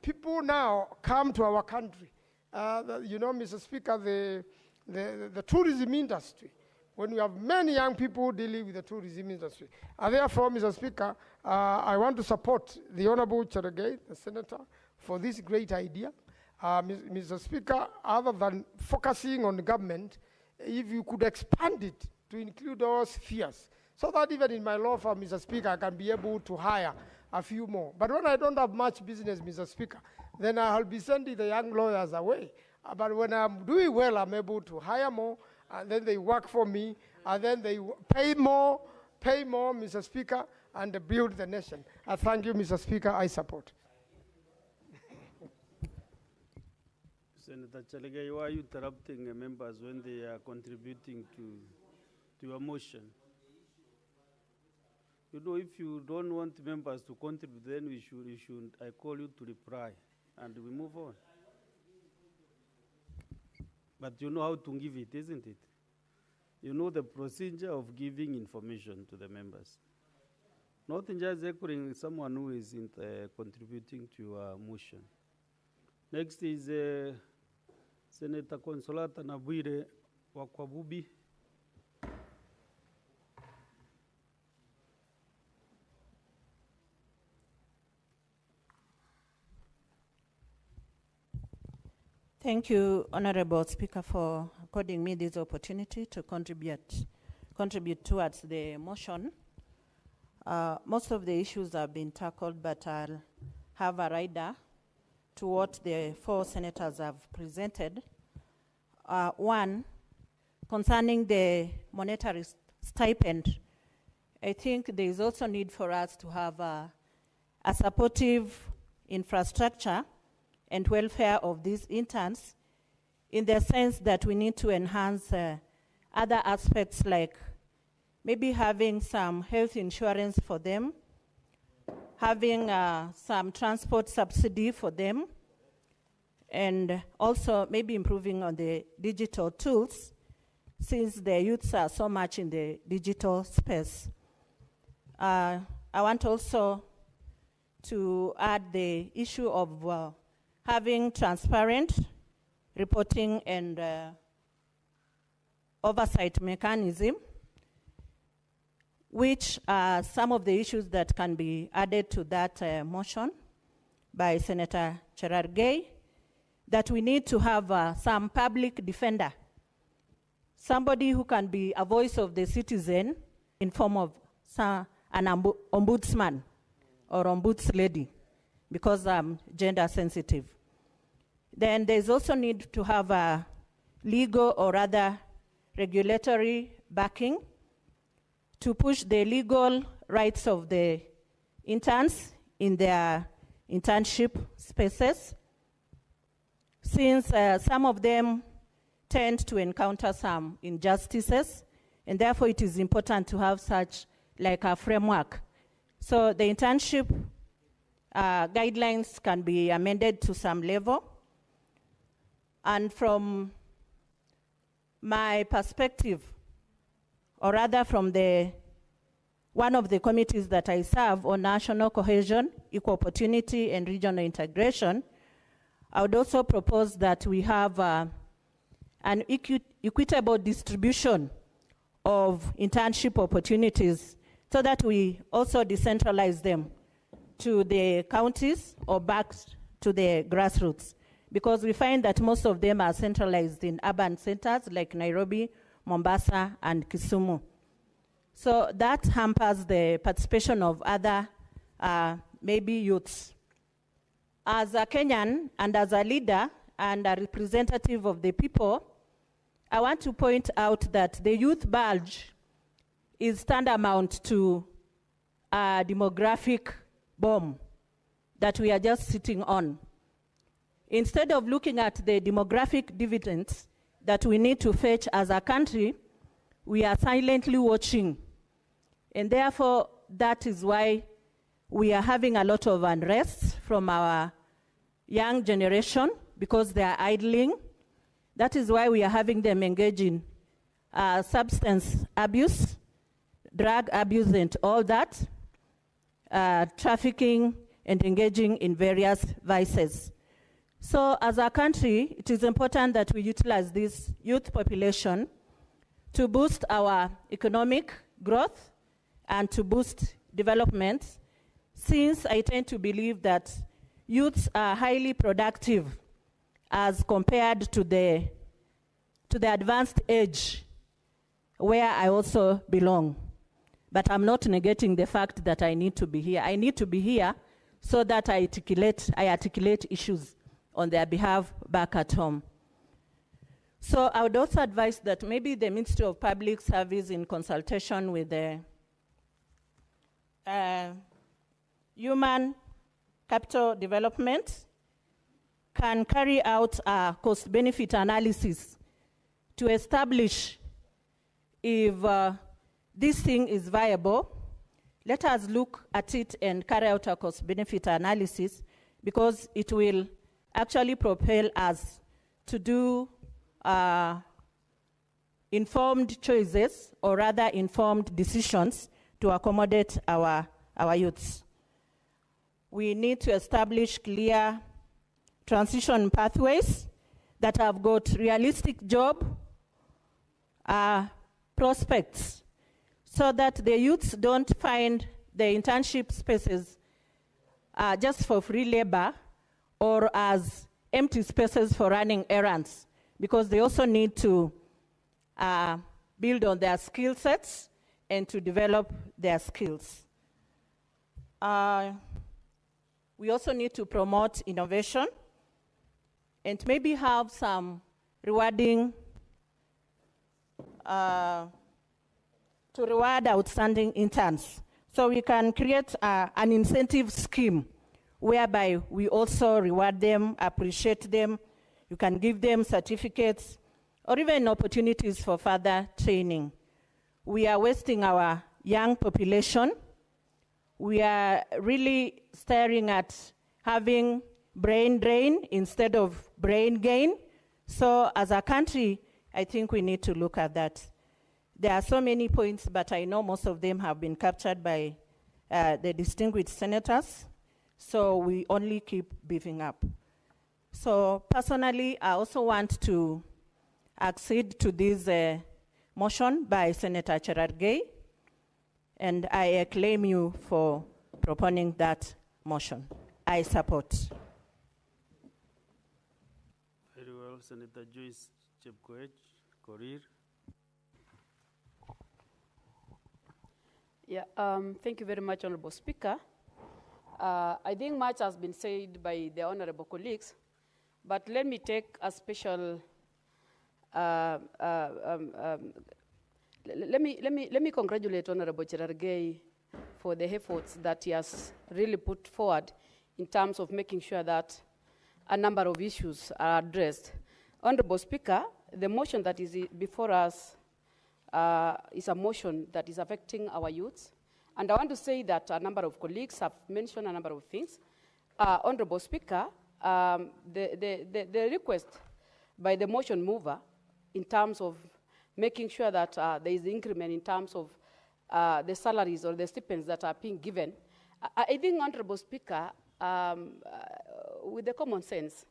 people now come to our country. Mr. Speaker, the tourism industry, when we have many young people dealing with the tourism industry. And therefore, Mr. Speaker, I want to support the Honorable Cherargei, the Senator, for this great idea. Mr. Speaker, other than focusing on the government, if you could expand it to include all spheres, so that even in my law firm, Mr. Speaker, I can be able to hire a few more. But when I don't have much business, Mr. Speaker, then I'll be sending the young lawyers away. But when I'm doing well, I'm able to hire more, and then they work for me, and then they pay more, Mr. Speaker, and build the nation. I thank you, Mr. Speaker. I support. Senator Cherargei, why are you interrupting members when they are contributing to your motion? You know, if you don't want members to contribute, then I call you to reply, and we move on. But you know how to give it, isn't it? You know the procedure of giving information to the members. Not just echoing someone who isn't contributing to your motion. Next is Senator Consolata Nabwire Wakwabubi. Thank you, Honorable Speaker, for according me this opportunity to contribute towards the motion. Most of the issues have been tackled, but I'll have a rider to what the 4 senators have presented. One, concerning the monetary stipend, I think there is also need for us to have a supportive infrastructure and welfare of these interns, in the sense that we need to enhance other aspects, like maybe having some health insurance for them, having some transport subsidy for them, and also maybe improving on the digital tools, since the youths are so much in the digital space. I want also to add the issue of having transparent reporting and oversight mechanism, which are some of the issues that can be added to that motion by Senator Cherargei, that we need to have some public defender, somebody who can be a voice of the citizen in form of an ombudsman or ombudslady, because I'm gender sensitive. Then there's also need to have a legal or other regulatory backing to push the legal rights of the interns in their internship spaces, since some of them tend to encounter some injustices, and therefore it is important to have such like a framework. So the internship guidelines can be amended to some level. And from my perspective, or rather from one of the committees that I serve on national cohesion, equal opportunity, and regional integration, I would also propose that we have an equitable distribution of internship opportunities, so that we also decentralize them to the counties or back to the grassroots, because we find that most of them are centralized in urban centers like Nairobi, Mombasa, and Kisumu. So that hampers the participation of other maybe youths. As a Kenyan and as a leader and a representative of the people, I want to point out that the youth bulge is tantamount to a demographic bomb that we are just sitting on. Instead of looking at the demographic dividends that we need to fetch as a country, we are silently watching. And therefore, that is why we are having a lot of unrest from our young generation, because they are idling. That is why we are having them engage in substance abuse, drug abuse and all that, trafficking, and engaging in various vices. So as a country, it is important that we utilize this youth population to boost our economic growth and to boost development, since I tend to believe that youths are highly productive as compared to the advanced age where I also belong. But I'm not negating the fact that I need to be here. I need to be here so that I articulate issues on their behalf back at home. So I would also advise that maybe the Ministry of Public Service, in consultation with the Human Capital Development, can carry out a cost-benefit analysis to establish if this thing is viable. Let us look at it and carry out a cost-benefit analysis, because it will actually propel us to do informed choices, or rather informed decisions, to accommodate our youths. We need to establish clear transition pathways that have got realistic job prospects, so that the youths don't find the internship spaces just for free labor or as empty spaces for running errands, because they also need to build on their skill sets and to develop their skills. We also need to promote innovation and maybe have some rewarding, to reward outstanding interns. So we can create an incentive scheme whereby we also reward them, appreciate them. You can give them certificates or even opportunities for further training. We are wasting our young population. We are really staring at having brain drain instead of brain gain. So as a country, I think we need to look at that. There are so many points, but I know most of them have been captured by the distinguished senators. So we only keep beefing up. So personally, I also want to accede to this motion by Senator Cherargei, and I acclaim you for proponing that motion. I support. Very well, Senator Joyce Chepkoech, Korir. Yeah, thank you very much, Honorable Speaker. I think much has been said by the honorable colleagues, but let me take a special. Let me congratulate Honorable Cherargei for the efforts that he has really put forward in terms of making sure that a number of issues are addressed. Honorable Speaker, the motion that is before us is a motion that is affecting our youths. And I want to say that a number of colleagues have mentioned a number of things. Honorable Speaker, the request by the motion mover in terms of making sure that there is increment in terms of the salaries or the stipends that are being given, I think, Honorable Speaker, with the common sense,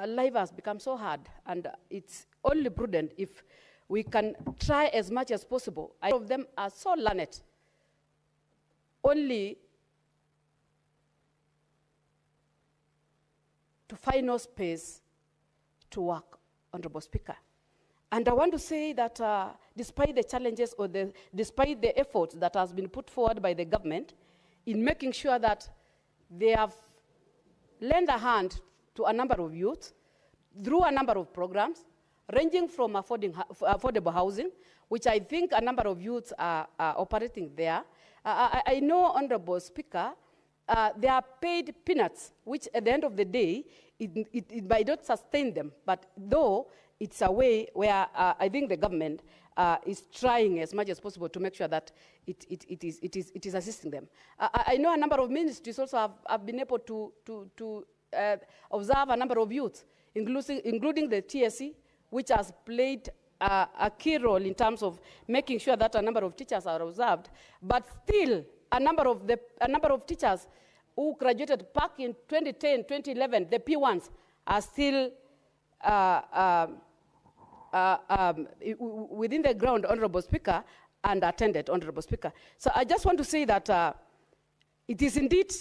life has become so hard, and it's only prudent if we can try as much as possible. All of them are so learned, only to find no space to work, Honorable Speaker. And I want to say that despite the challenges or despite the efforts that has been put forward by the government in making sure that they have lent a hand to a number of youth through a number of programs, ranging from affordable housing, which I think a number of youths are operating there. I know, Honorable Speaker, they are paid peanuts, which at the end of the day, it might not sustain them, but though it's a way where I think the government is trying as much as possible to make sure that it is assisting them. I know a number of ministries also have been able to observe a number of youths, including the TSC, which has played a key role in terms of making sure that a number of teachers are observed, but still a number of teachers who graduated back in 2010, 2011, the P1s, are still within the ground, Honorable Speaker, and attended, Honorable Speaker. So I just want to say that it is indeed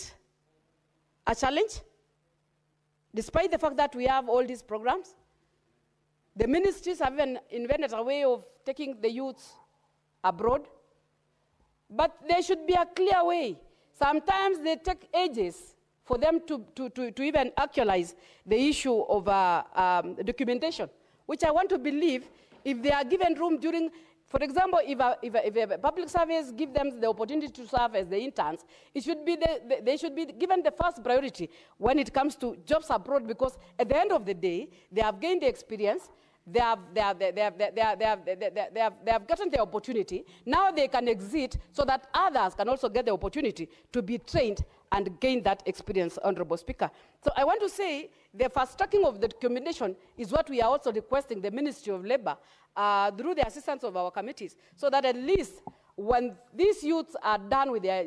a challenge, despite the fact that we have all these programs. The ministries have even invented a way of taking the youths abroad, but there should be a clear way. Sometimes they take ages for them to even actualize the issue of documentation, which I want to believe if they are given room during, for example, if a public service give them the opportunity to serve as the interns, it should be they should be given the first priority when it comes to jobs abroad, because at the end of the day, they have gained the experience, they have gotten the opportunity. Now they can exit so that others can also get the opportunity to be trained and gain that experience, Honorable Speaker. So I want to say the fast tracking of the documentation is what we are also requesting the Ministry of Labour through the assistance of our committees, so that at least when these youths are done with their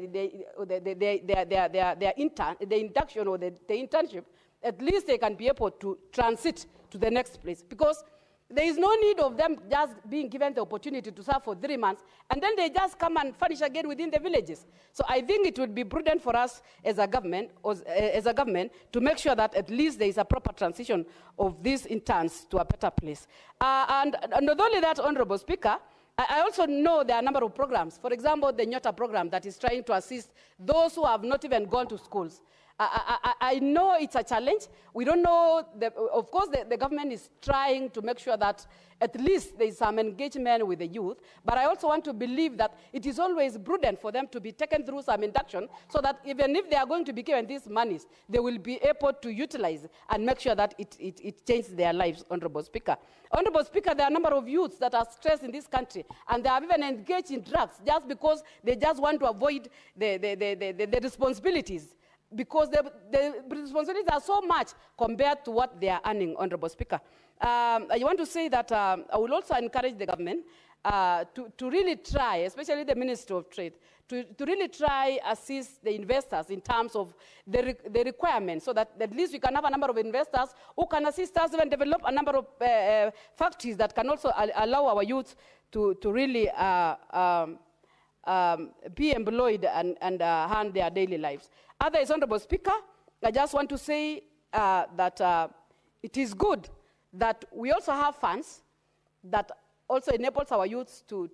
induction or the internship, at least they can be able to transit to the next place, because there is no need of them just being given the opportunity to serve for 3 months, and then they just come and furnish again within the villages. So I think it would be prudent for us as a government, to make sure that at least there is a proper transition of these interns to a better place. And not only that, Honorable Speaker, I also know there are a number of programs. For example, the Nyota program that is trying to assist those who have not even gone to schools. I know it's a challenge. We don't know, of course the government is trying to make sure that at least there is some engagement with the youth, but I also want to believe that it is always prudent for them to be taken through some induction, so that even if they are going to be given these monies, they will be able to utilize and make sure that it changes their lives, Honorable Speaker. Honorable Speaker, there are a number of youths that are stressed in this country, and they have even engaged in drugs just because they just want to avoid the responsibilities, because the responsibilities are so much compared to what they are earning, Honorable Speaker. I want to say that I will also encourage the government to really try, especially the Minister of Trade, to really try assist the investors in terms of the requirements, so that at least we can have a number of investors who can assist us and develop a number of factories that can also allow our youth to really be employed and earn their daily lives. Otherwise, Honorable Speaker, I just want to say that it is good that we also have funds that also enables our youths to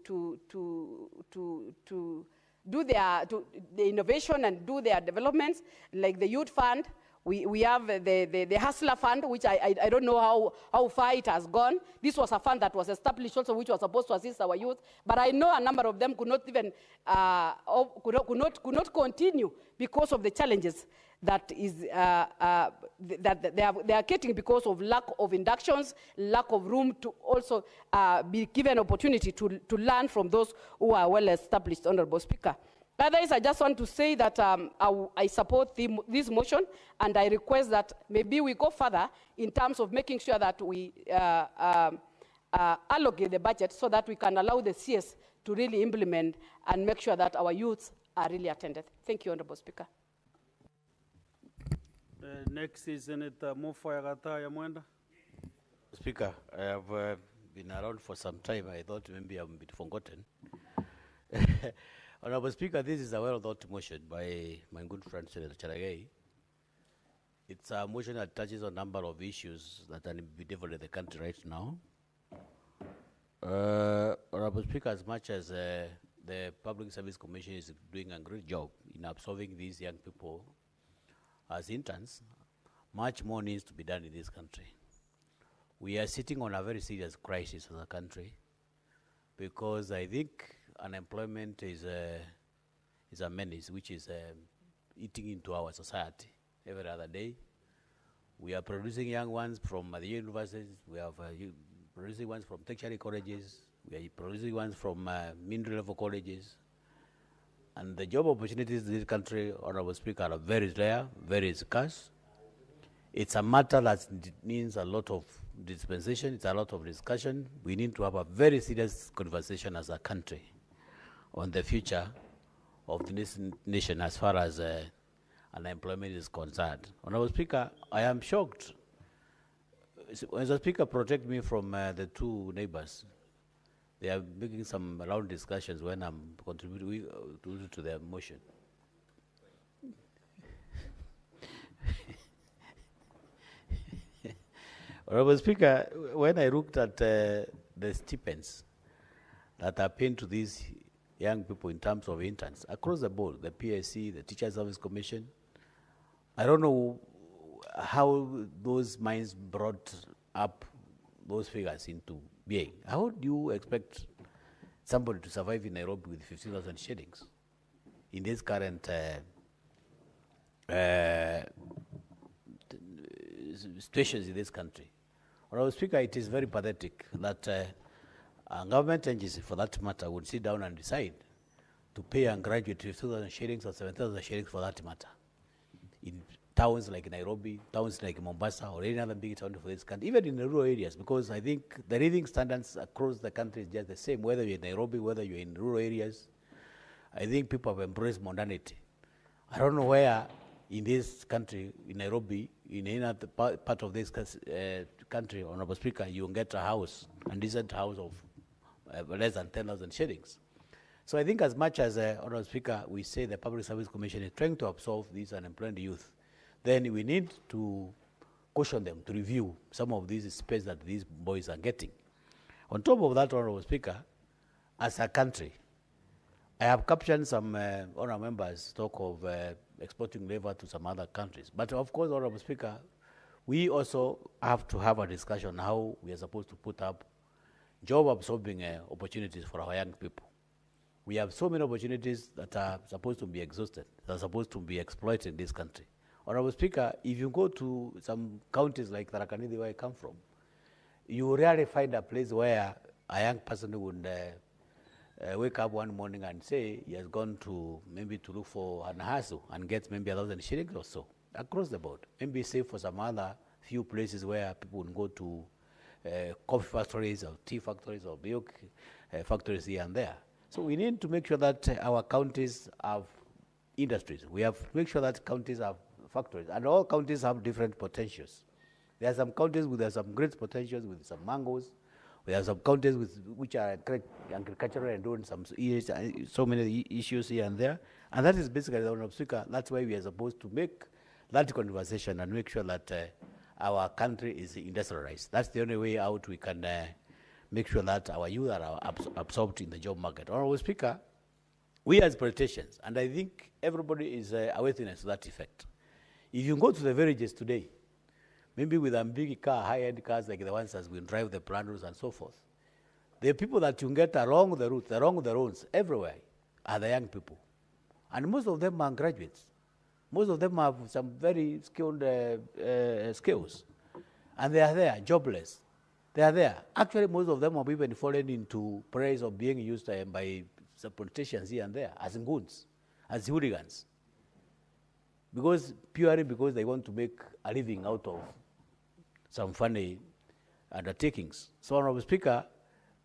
do the innovation and do their developments, like the Youth Fund. We have the Hustler Fund, which I don't know how far it has gone. This was a fund that was established also, which was supposed to assist our youth, but I know a number of them could not even could not continue because of the challenges that is that they are getting because of lack of inductions, lack of room to also be given opportunity to learn from those who are well established, Honorable Speaker. Otherwise, I just want to say that I support this motion, and I request that maybe we go further in terms of making sure that we allocate the budget so that we can allow the CS to really implement and make sure that our youths are really attended. Thank you, Honorable Speaker. Next is Senator Mofayagata Yamwenda. Speaker, I have been around for some time. I thought maybe I'm a bit forgotten. Honorable Speaker, this is a well-thought motion by my good friend Senator Cherargei. It's a motion that touches on a number of issues that are bedeviled in the country right now. Honorable Speaker, as much as the Public Service Commission is doing a great job in absorbing these young people as interns, much more needs to be done in this country. We are sitting on a very serious crisis as a country, because I think unemployment is a menace which is eating into our society every other day. We are producing young ones from the universities, we are producing ones from tertiary colleges, we are producing ones from middle level colleges, and the job opportunities in this country, Honorable Speaker, are very rare, very scarce. It's a matter that means a lot of dispensation, it's a lot of discussion. We need to have a very serious conversation as a country on the future of this nation as far as unemployment is concerned. Honorable Speaker, I am shocked. As the Speaker, protect me from the two neighbors. They are making some loud discussions when I'm contributing to their motion. Honorable Speaker, when I looked at the stipends that are paid to these young people in terms of interns across the board, the PSC, the Teacher Service Commission, I don't know how those minds brought up those figures into being. How do you expect somebody to survive in Nairobi with 15,000 shillings in this current situations in this country? Honorable Speaker, it is very pathetic that a government agency, for that matter, would sit down and decide to pay a graduate 15,000 shillings or 7,000 shillings for that matter in towns like Nairobi, towns like Mombasa, or any other big town for this country, even in the rural areas, because I think the living standards across the country is just the same, whether you're in Nairobi, whether you're in rural areas. I think people have embraced modernity. I don't know where in this country, in Nairobi, in any other part of this country, Honorable Speaker, you can get a house, a decent house of less than 10,000 shillings. So I think as much as, Honorable Speaker, we say the Public Service Commission is trying to absorb these unemployed youth, then we need to caution them to review some of these space that these boys are getting. On top of that, Honorable Speaker, as a country, I have captioned some honourable members talk of exporting labor to some other countries. But of course, Honorable Speaker, we also have to have a discussion on how we are supposed to put up job-absorbing opportunities for our young people. We have so many opportunities that are supposed to be exhausted, that are supposed to be exploited in this country. Honorable Speaker, if you go to some counties like Tharaka Nithi, where I come from, you rarely find a place where a young person would wake up one morning and say he has gone to maybe to look for an hustle and get maybe 1,000 shillings or so across the board. Maybe save for some other few places where people would go to coffee factories or tea factories or milk factories here and there. So we need to make sure that our counties have industries. We have to make sure that counties have factories, and all counties have different potentials. There are some counties with some great potentials with some mangoes. We have some counties which are agricultural and doing so many issues here and there. And that is basically, Honorable Speaker, that's why we are supposed to make that conversation and make sure that our country is industrialized. That's the only way out we can make sure that our youth are absorbed in the job market. Honorable Speaker, we as politicians, and I think everybody is a witness to that effect. If you go to the villages today, maybe with a big car, high-end cars like the ones that will drive the planners and so forth, the people that you get along the route, along the roads, everywhere, are the young people. And most of them are graduates. Most of them have some very skilled skills. And they are there, jobless. They are there. Actually, most of them have even fallen into praise of being used by some politicians here and there as goons, as hooligans. Purely because they want to make a living out of some funny undertakings. So, Honorable Speaker,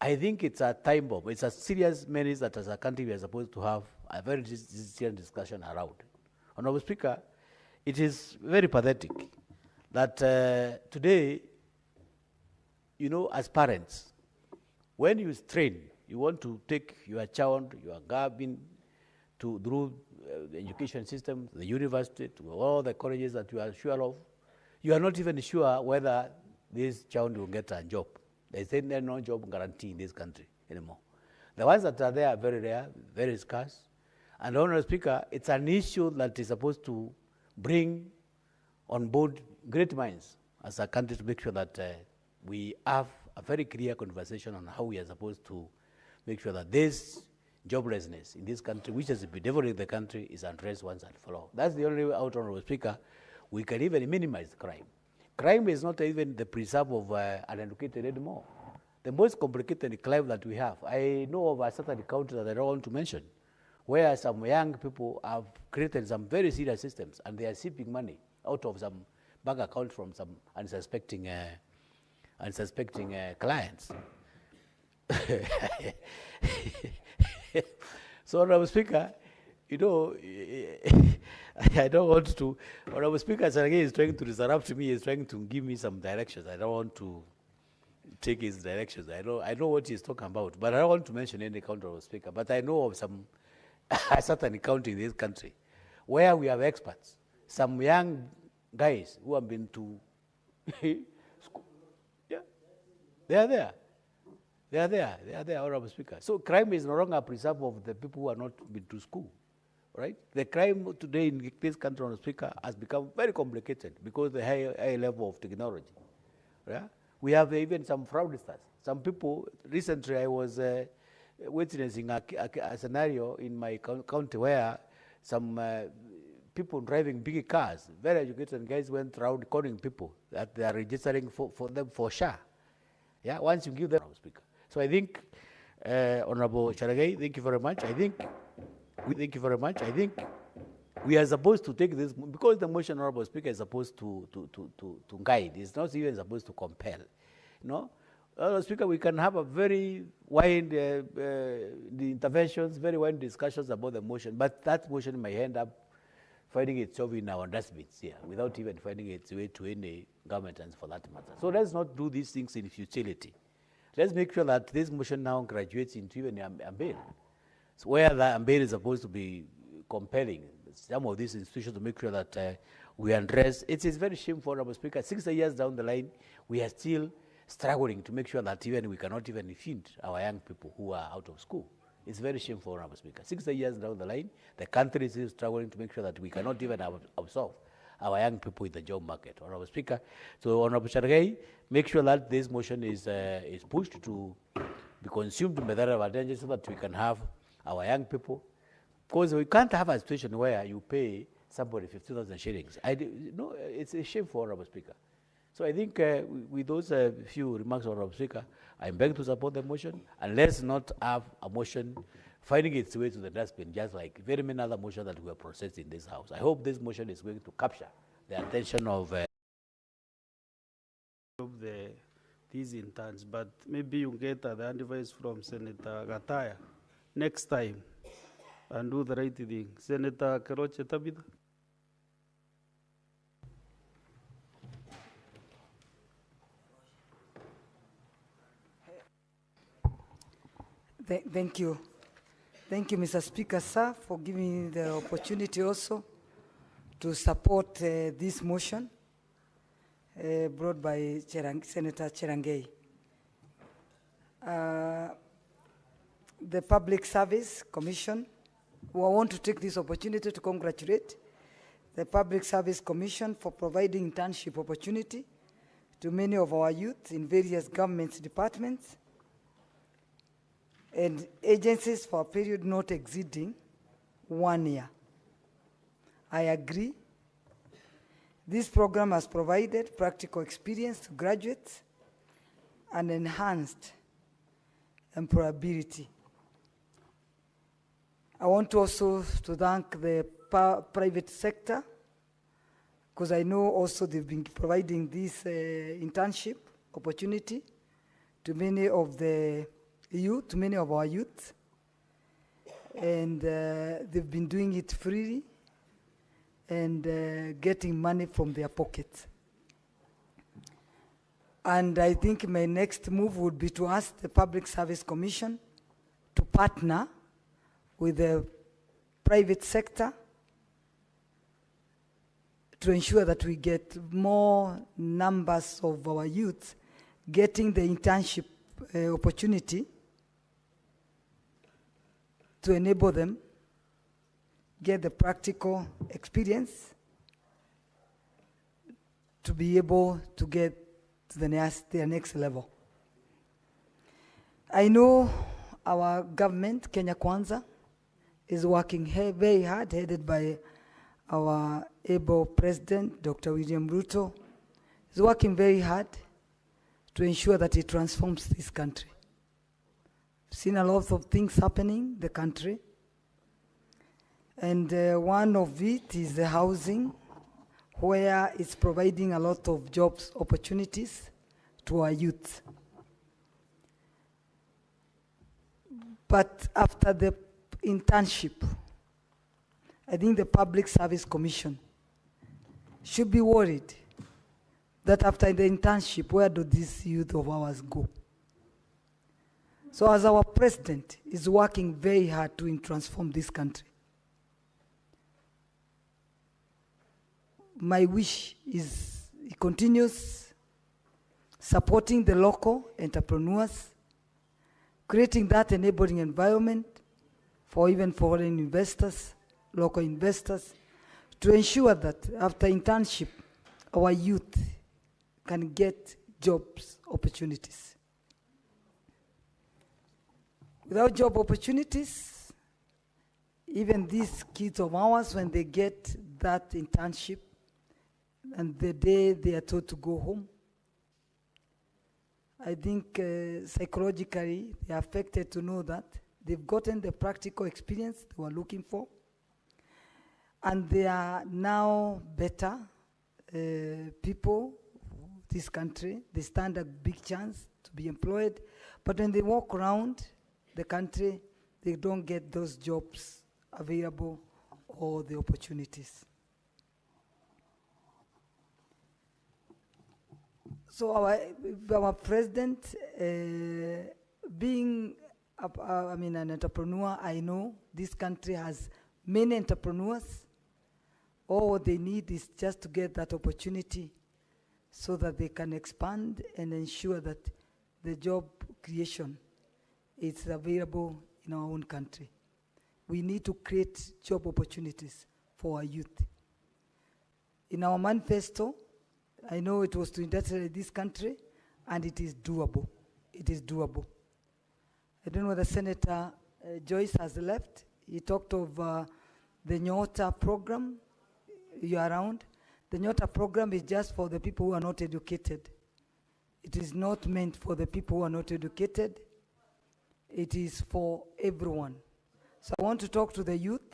I think it's a time bomb. It's a serious menace that as a country we are supposed to have a very serious discussion around. Honorable Speaker, it is very pathetic that today, you know, as parents, when you strain, you want to take your child, your guardian, through the education system, the university, to all the colleges that you are sure of, you are not even sure whether this child will get a job. There's no job guarantee in this country anymore. The ones that are there are very rare, very scarce. And, Honorable Speaker, it's an issue that is supposed to bring on board great minds as a country to make sure that we have a very clear conversation on how we are supposed to make sure that this joblessness in this country, which has been developing the country, is addressed once and for all. That's the only way out, Honorable Speaker, we can even minimize crime. Crime is not even the preserve of uneducated anymore. The most complicated crime that we have, I know of a certain country that I don't want to mention, where some young people have created some very serious systems and they are sipping money out of some bank account from some unsuspecting unsuspecting clients. So, Honorable Speaker, you know, I don't want to, Honorable Speaker Saragay is trying to disrupt me, he's trying to give me some directions. I don't want to take his directions. I know what he's talking about, but I don't want to mention any county, Honorable Speaker, but I know of some a certain county in this country where we have experts, some young guys who have been to school. Yeah, they are there. They are there, Honorable Speaker. So crime is no longer a preserve of the people who are not been to school, right? The crime today in this country, Honorable Speaker, has become very complicated because of the high level of technology. Yeah? We have even some fraudsters. Some people, recently I was witnessing a scenario in my county where some people driving big cars, very educated guys, went around calling people that they are registering for them for SHA. Yeah, once you give them, Speaker. So I think, Honorable Charagay, thank you very much. I think we are supposed to take this, because the motion, Honorable Speaker, is supposed to guide. It's not even supposed to compel. You know, Honorable Speaker, we can have a very wide the interventions, very wide discussions about the motion, but that motion may end up finding itself in our dustbins here, without even finding its way to any government and for that matter. So let's not do these things in futility. Let's make sure that this motion now graduates into even a bill. So where the bill is supposed to be compelling some of these institutions to make sure that we address. It is very shameful, Honorable Speaker. 60 years down the line, we are still struggling to make sure that even we cannot even feed our young people who are out of school. It's very shameful, Honorable Speaker. 60 years down the line, the country is still struggling to make sure that we cannot even absorb our young people in the job market, Honorable Speaker. So, Honorable Charagay, make sure that this motion is pushed to be consumed with that advantage so that we can have our young people. Because we can't have a situation where you pay somebody 50,000 shillings. No, it's a shameful, Honorable Speaker. So I think with those few remarks, Honorable Speaker, I beg to support the motion, and let's not have a motion finding its way to the dustbin, just like very many other motions that were processed in this House. I hope this motion is going to capture the attention of these interns, but maybe you get the advice from Senator Gataya next time and do the right thing. Senator Keroche Tabitha. Thank you. Thank you, Mr. Speaker, sir, for giving me the opportunity also to support this motion brought by Senator Cherangay. The Public Service Commission, I want to take this opportunity to congratulate the Public Service Commission for providing internship opportunity to many of our youth in various government departments and agencies for a period not exceeding 1 year. I agree. This program has provided practical experience to graduates and enhanced employability. I want also to thank the private sector, because I know also they've been providing this internship opportunity to many of the youth, to many of our youth, and they've been doing it freely and getting money from their pockets. And I think my next move would be to ask the Public Service Commission to partner with the private sector to ensure that we get more numbers of our youth getting the internship opportunity to enable them get the practical experience to be able to get to their next level. I know our government, Kenya Kwanza, is working very hard, headed by our able President, Dr. William Ruto, is working very hard to ensure that he transforms this country. We've seen a lot of things happening in the country, and one of it is the housing, where it's providing a lot of jobs opportunities to our youth. But after the internship, I think the Public Service Commission should be worried that after the internship, where do these youth of ours go? So as our president is working very hard to transform this country, my wish is he continues supporting the local entrepreneurs, creating that enabling environment for even foreign investors, local investors, to ensure that after internship, our youth can get jobs opportunities. Without job opportunities, even these kids of ours, when they get that internship, and the day they are told to go home, I think psychologically they are affected to know that they've gotten the practical experience they were looking for, and they are now better people, this country. They stand a big chance to be employed, but when they walk around the country, they don't get those jobs available or the opportunities. So our president, being an entrepreneur, I know this country has many entrepreneurs. All they need is just to get that opportunity so that they can expand and ensure that the job creation is available in our own country. We need to create job opportunities for our youth. In our manifesto, I know it was to industrialize this country, and it is doable. It is doable. I don't know whether Senator Joyce has left. He talked of the Nyota program. You are around. The Nyota program is just for the people who are not educated. It is not meant for the people who are not educated. It is for everyone. So I want to talk to the youth.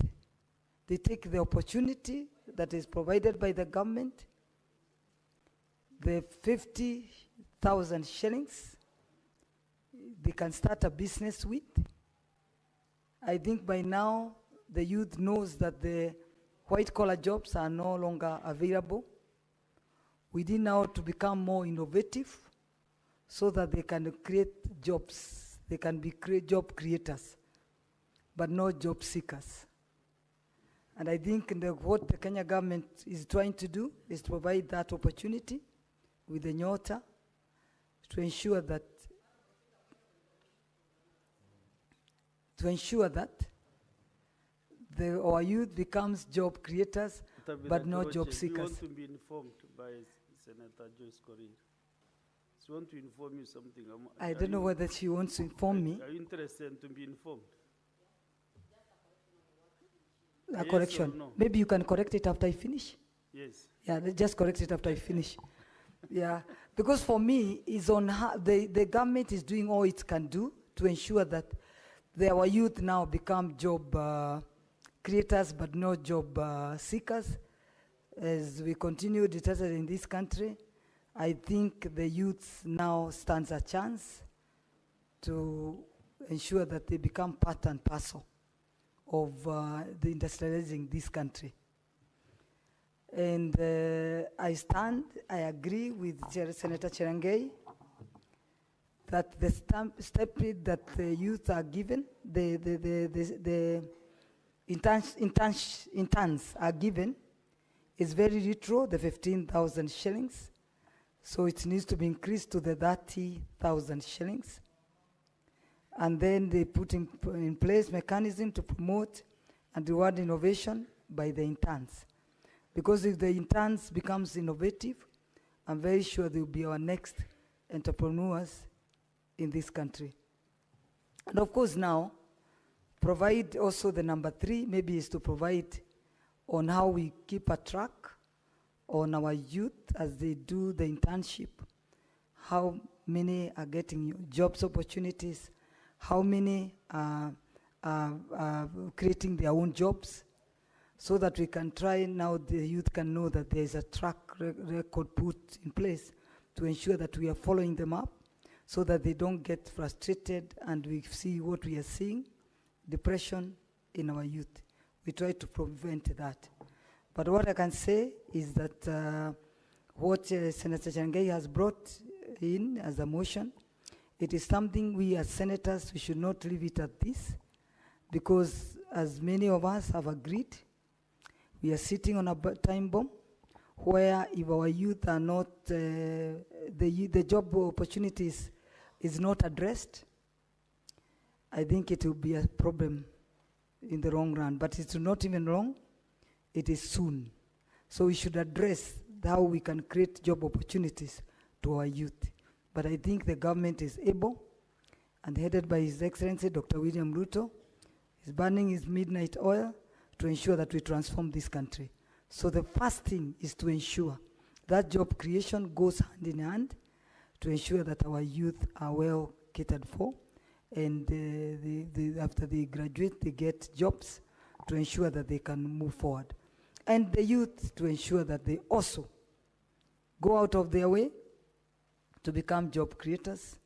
They take the opportunity that is provided by the government, the 50,000 shillings they can start a business with. I think by now the youth knows that the white-collar jobs are no longer available. We need now to become more innovative so that they can create jobs. They can be job creators, but not job seekers. And I think what the Kenya government is trying to do is to provide that opportunity with the Nyota to ensure that our youth becomes job creators, but not job seekers. You want to be informed by Senator Joyce Korir. She wants to inform you something. I don't know whether she wants to inform me. Are you interested to be informed? A Yes correction. or no? Maybe you can correct it after I finish. Yes. Yeah, just correct it after I finish. Yeah, because for me, it's on how the government is doing all it can do to ensure that our youth now become job creators, but not job seekers. As we continue deteriorating in this country, I think the youth now stands a chance to ensure that they become part and parcel of the industrializing this country. And I agree with Senator Cherangei that the step that the youth are given, the interns are given, is very retro, the 15,000 shillings. So it needs to be increased to the 30,000 shillings. And then they put in place mechanism to promote and reward innovation by the interns. Because if the interns becomes innovative, I'm very sure they will be our next entrepreneurs in this country. And of course now, provide also the number 3, maybe is to provide on how we keep a track on our youth as they do the internship, how many are getting jobs opportunities, how many are creating their own jobs, so that we can try now, the youth can know that there is a track record put in place to ensure that we are following them up so that they don't get frustrated and we see what we are seeing, depression in our youth. We try to prevent that. But what I can say is that what Senator Cherargei has brought in as a motion, it is something we as senators, we should not leave it at this, because as many of us have agreed, we are sitting on a time bomb where if our youth are not, the job opportunities is not addressed, I think it will be a problem in the long run. But it's not even long, it is soon. So we should address how we can create job opportunities to our youth. But I think the government is able, and headed by His Excellency Dr. William Ruto, is burning his midnight oil to ensure that we transform this country. So the first thing is to ensure that job creation goes hand in hand to ensure that our youth are well catered for, and after they graduate, they get jobs to ensure that they can move forward. And the youth to ensure that they also go out of their way to become job creators,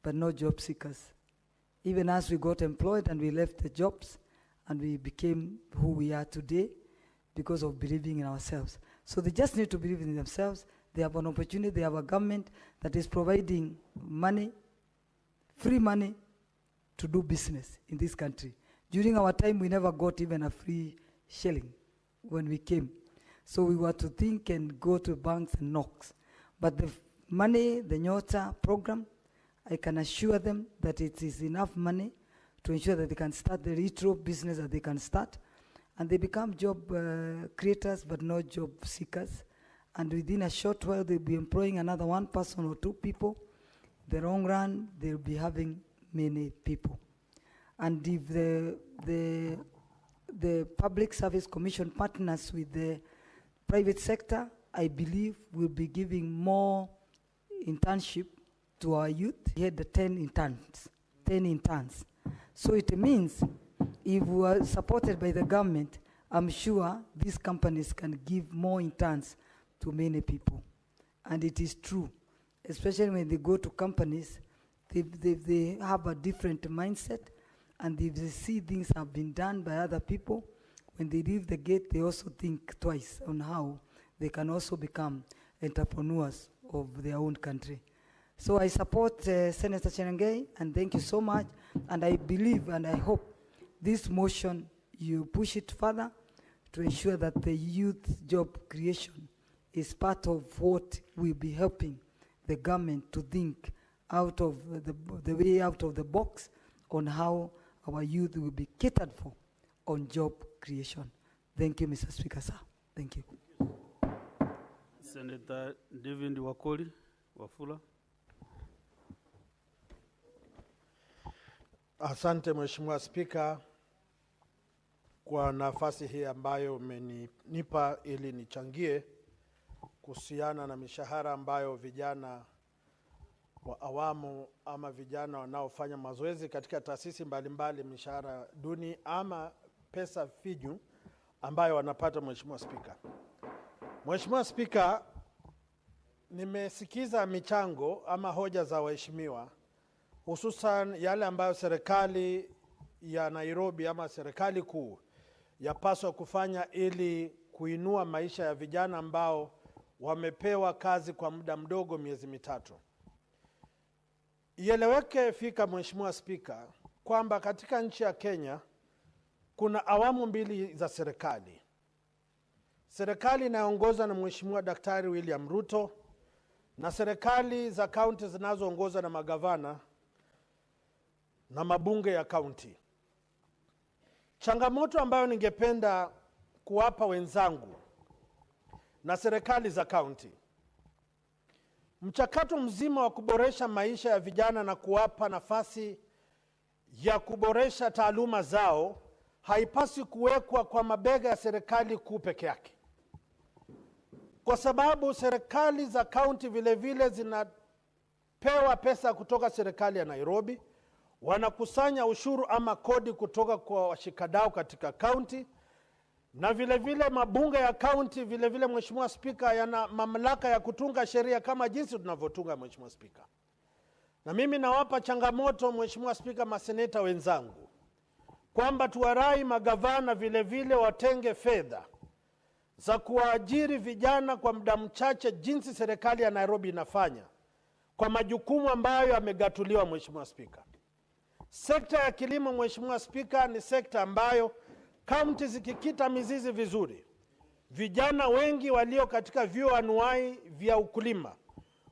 but not job seekers. Even as we got employed and we left the jobs and we became who we are today because of believing in ourselves. So they just need to believe in themselves. They have an opportunity. They have a government that is providing money, free money, to do business in this country. During our time, we never got even a free shilling when we came. So we were to think and go to banks and knocks. But the money, the Nyota program, I can assure them that it is enough money to ensure that they can start the retro business that they can start, and they become job creators but not job seekers. And within a short while, they'll be employing another one person or two people. In the long run, they'll be having many people. And if the Public Service Commission partners with the private sector, I believe we'll be giving more internship to our youth. We had the 10 interns. So it means if we are supported by the government, I'm sure these companies can give more interns to many people. And it is true, especially when they go to companies, they have a different mindset, and if they see things have been done by other people, when they leave the gate, they also think twice on how they can also become entrepreneurs of their own country. So I support Senator Cherargei, and thank you so much. And I believe and I hope this motion, you push it further to ensure that the youth job creation is part of what will be helping the government to think out of the way out of the box on how our youth will be catered for on job creation. Thank you, Mr. Speaker, sir. Thank you. Senator David Wakoli, Wafula. Asante Mheshimiwa Spika kwa nafasi hii ambayo umenipa ili nichangie kuhusiana na mishahara ambayo vijana wa awamu ama vijana wanaofanya mazoezi katika taasisi mbalimbali, mishahara duni ama pesa finyu ambayo wanapata. Mheshimiwa Spika, Mheshimiwa Spika, nimesikiza michango ama hoja za waheshimiwa, hususan yale ambayo serikali ya Nairobi ama serikali kuu yapaswa kufanya ili kuinua maisha ya vijana ambao wamepewa kazi kwa muda mdogo, miezi mitatu. Ieleweke fika Mheshimiwa Spika kwamba katika nchi ya Kenya kuna awamu mbili za serikali. Serikali inayoongozwa na Mheshimiwa Daktari William Ruto na serikali za kaunti zinazoongozwa na magavana na mabunge ya kaunti. Changamoto ambayo ningependa kuwapa wenzangu na serikali za kaunti, mchakato mzima wa kuboresha maisha ya vijana na kuwapa nafasi ya kuboresha taaluma zao haipasi kuwekwa kwa mabega ya serikali kuu peke yake, kwa sababu serikali za kaunti vile vile zinapewa pesa kutoka serikali ya Nairobi, wanakusanya ushuru ama kodi kutoka kwa washikadau katika kaunti, na vile vile mabunge ya kaunti vile vile, Mheshimiwa Spika, yana mamlaka ya kutunga sheria kama jinsi tunavyotunga, Mheshimiwa Spika. Na mimi nawapa changamoto, Mheshimiwa Spika, maseneta wenzangu kwamba tuwarai magavana vile vile watenge fedha za kuwaajiri vijana kwa muda mchache jinsi serikali ya Nairobi inafanya kwa majukumu ambayo yamegatuliwa, Mheshimiwa Spika. Sekta ya kilimo, Mheshimiwa Spika, ni sekta ambayo kaunti zikikita mizizi vizuri, vijana wengi walio katika vyuo anuai vya ukulima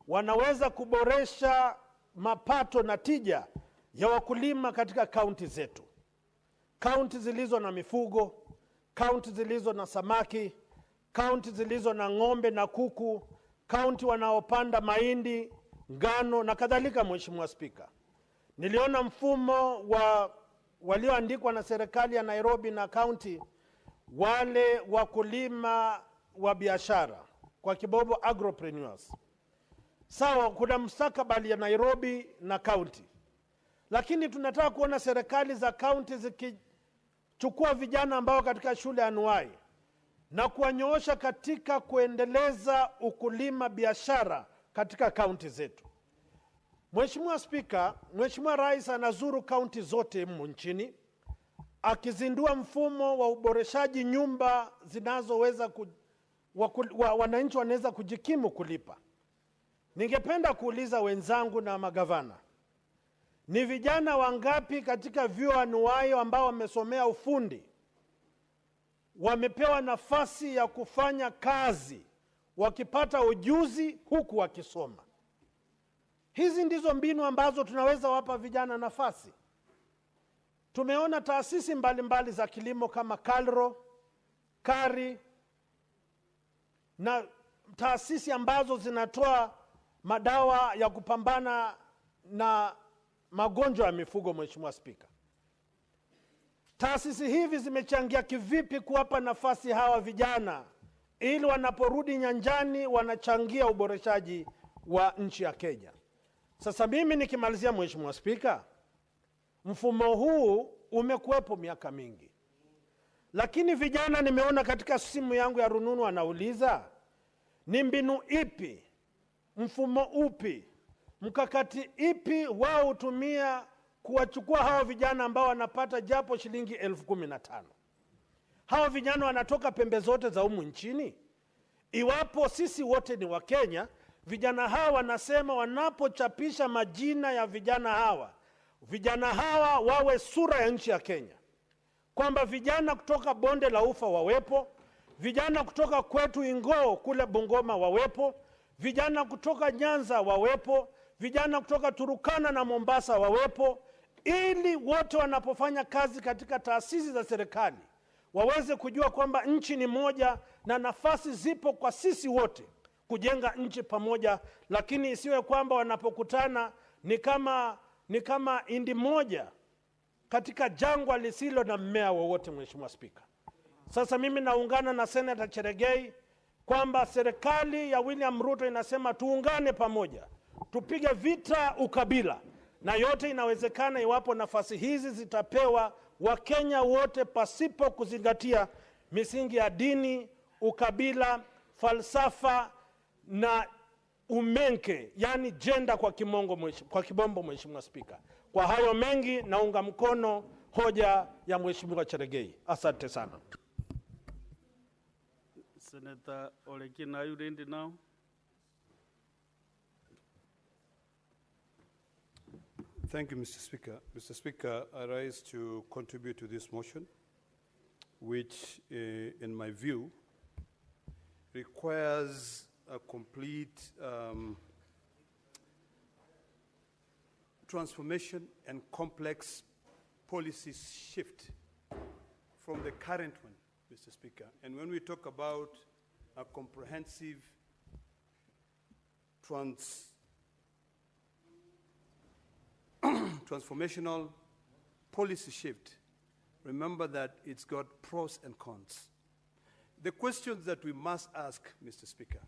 wanaweza kuboresha mapato na tija ya wakulima katika kaunti zetu. Kaunti zilizo na mifugo, kaunti zilizo na samaki, kaunti zilizo na ng'ombe na kuku, kaunti wanaopanda mahindi, ngano na kadhalika, Mheshimiwa Spika. Niliona mfumo walioandikwa na serikali ya Nairobi na kaunti, wale wakulima wa biashara, kwa kibobo agropreneurs. Sawa, kuna mustakabali ya Nairobi na kaunti, lakini tunataka kuona serikali za kaunti zikichukua vijana ambao katika shule anuai na kuwanyoosha katika kuendeleza ukulima biashara katika kaunti zetu. Mheshimiwa Spika, Mheshimiwa Rais anazuru kaunti zote humu nchini akizindua mfumo wa uboreshaji nyumba zinazoweza wananchi wanaweza kujikimu kulipa. Ningependa kuuliza wenzangu na magavana, ni vijana wangapi katika vyuo anuai ambao wamesomea ufundi wamepewa nafasi ya kufanya kazi wakipata ujuzi huku wakisoma? Hizi ndizo mbinu ambazo tunaweza wapa vijana nafasi. Tumeona taasisi mbalimbali za kilimo kama KALRO, KARI na taasisi ambazo zinatoa madawa ya kupambana na magonjwa ya mifugo, Mheshimiwa Spika. Taasisi hivi zimechangia kivipi kuwapa nafasi hawa vijana ili wanaporudi nyanjani wanachangia uboreshaji wa nchi ya Kenya? Sasa mimi nikimalizia, Mheshimiwa Spika, mfumo huu umekuwepo miaka mingi, lakini vijana nimeona katika simu yangu ya rununu wanauliza ni mbinu ipi, mfumo upi, mkakati ipi wao hutumia kuwachukua hawa vijana ambao wanapata japo shilingi 15,000. Hawa vijana wanatoka pembe zote za humu nchini. Iwapo sisi wote ni wa Kenya, vijana hawa wanasema wanapochapisha majina ya vijana hawa wawe sura ya nchi ya Kenya, kwamba vijana kutoka bonde la Ufa wawepo, vijana kutoka kwetu Ingoo kule Bungoma wawepo, vijana kutoka Nyanza wawepo, vijana kutoka Turukana na Mombasa wawepo, ili wote wanapofanya kazi katika taasisi za serikali waweze kujua kwamba nchi ni moja na nafasi zipo kwa sisi wote kujenga nchi pamoja, lakini isiwe kwamba wanapokutana ni kama indi moja katika jangwa lisilo na mmea wowote, Mheshimiwa Spika. Sasa mimi naungana na Senator Cherargei kwamba serikali ya William Ruto inasema tuungane pamoja, tupige vita ukabila, na yote inawezekana iwapo nafasi hizi zitapewa Wakenya wote pasipo kuzingatia misingi ya dini, ukabila, falsafa na umenke, yani gender kwa kibombo, Mheshimiwa Spika. Kwa hayo mengi naunga mkono hoja ya Mheshimiwa Cherargei. Asante sana. Senator Olekin, are you ready now? Thank you, Mr. Speaker. Mr. Speaker, I rise to contribute to this motion, which, in my view, requires a complete transformation and complex policy shift from the current one, Mr. Speaker. And when we talk about a comprehensive transformational policy shift, remember that it's got pros and cons. The questions that we must ask, Mr. Speaker,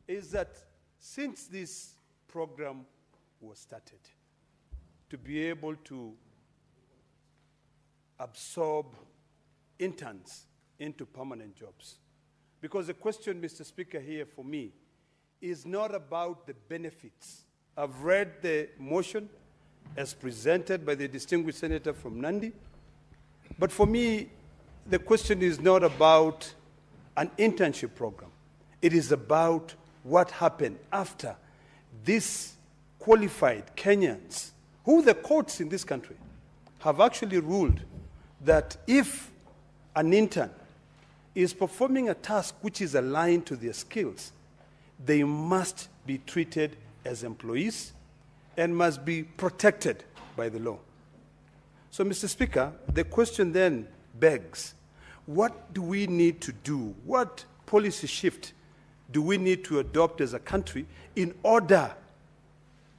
is that since this program was started, to be able to absorb interns into permanent jobs. Because the question, Mr. Speaker, here for me is not about the benefits. I've read the motion as presented by the distinguished senator from Nandi, but for me, the question is not about an internship program. It is about what happened after these qualified Kenyans, who the courts in this country have actually ruled that if an intern is performing a task which is aligned to their skills, they must be treated as employees and must be protected by the law. So, Mr. Speaker, the question then begs, what do we need to do? What policy shift do we need to adopt as a country in order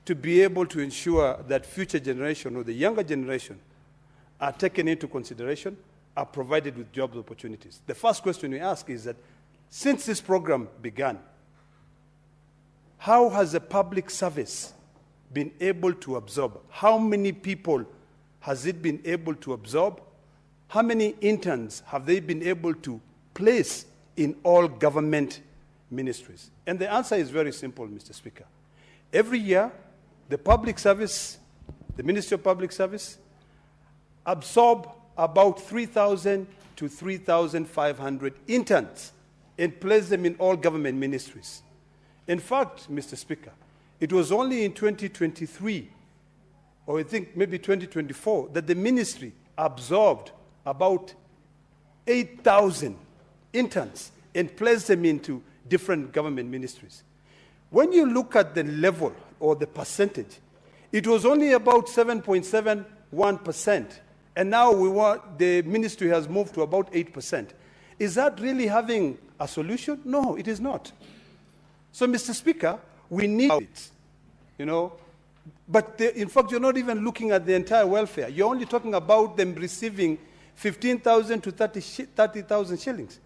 to be able to ensure that future generation or the younger generation are taken into consideration, are provided with job opportunities? The first question we ask is that since this program began, how has the public service been able to absorb? How many people has it been able to absorb? How many interns have they been able to place in all government ministries? And the answer is very simple, Mr. Speaker. Every year, the public service, the Ministry of Public Service, absorb about 3,000 to 3,500 interns and place them in all government ministries. In fact, Mr. Speaker, it was only in 2023, or I think maybe 2024, that the ministry absorbed about 8,000 interns and placed them into different government ministries. When you look at the level or the percentage, it was only about 7.71%, and now the ministry has moved to about 8%. Is that really having a solution? No, it is not. So, Mr. Speaker, we need it, but in fact, you're not even looking at the entire welfare. You're only talking about them receiving 15,000 to 30,000 shillings.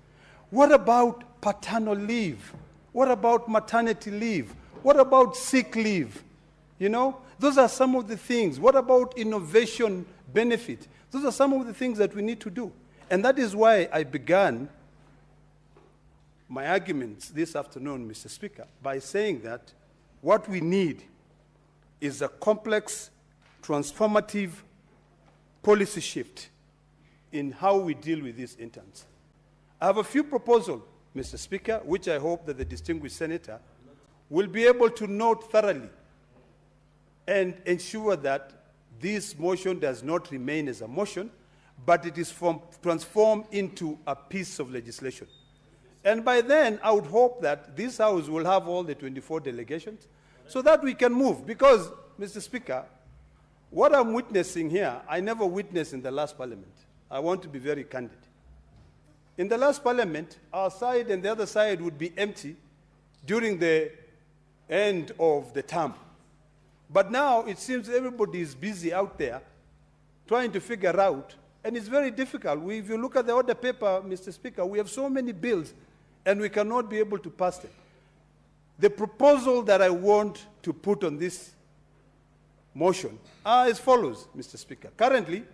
What about paternal leave? What about maternity leave? What about sick leave? Those are some of the things. What about innovation benefit? Those are some of the things that we need to do. And that is why I began my arguments this afternoon, Mr. Speaker, by saying that what we need is a complex, transformative policy shift in how we deal with these interns. I have a few proposals, Mr. Speaker, which I hope that the distinguished senator will be able to note thoroughly and ensure that this motion does not remain as a motion, but it is transformed into a piece of legislation. And by then, I would hope that this House will have all the 24 delegations so that we can move. Because, Mr. Speaker, what I'm witnessing here, I never witnessed in the last parliament. I want to be very candid. In the last parliament, our side and the other side would be empty during the end of the term. But now it seems everybody is busy out there trying to figure out, and it's very difficult. If you look at the order paper, Mr. Speaker, we have so many bills and we cannot be able to pass them. The proposal that I want to put on this motion are as follows, Mr. Speaker. Currently,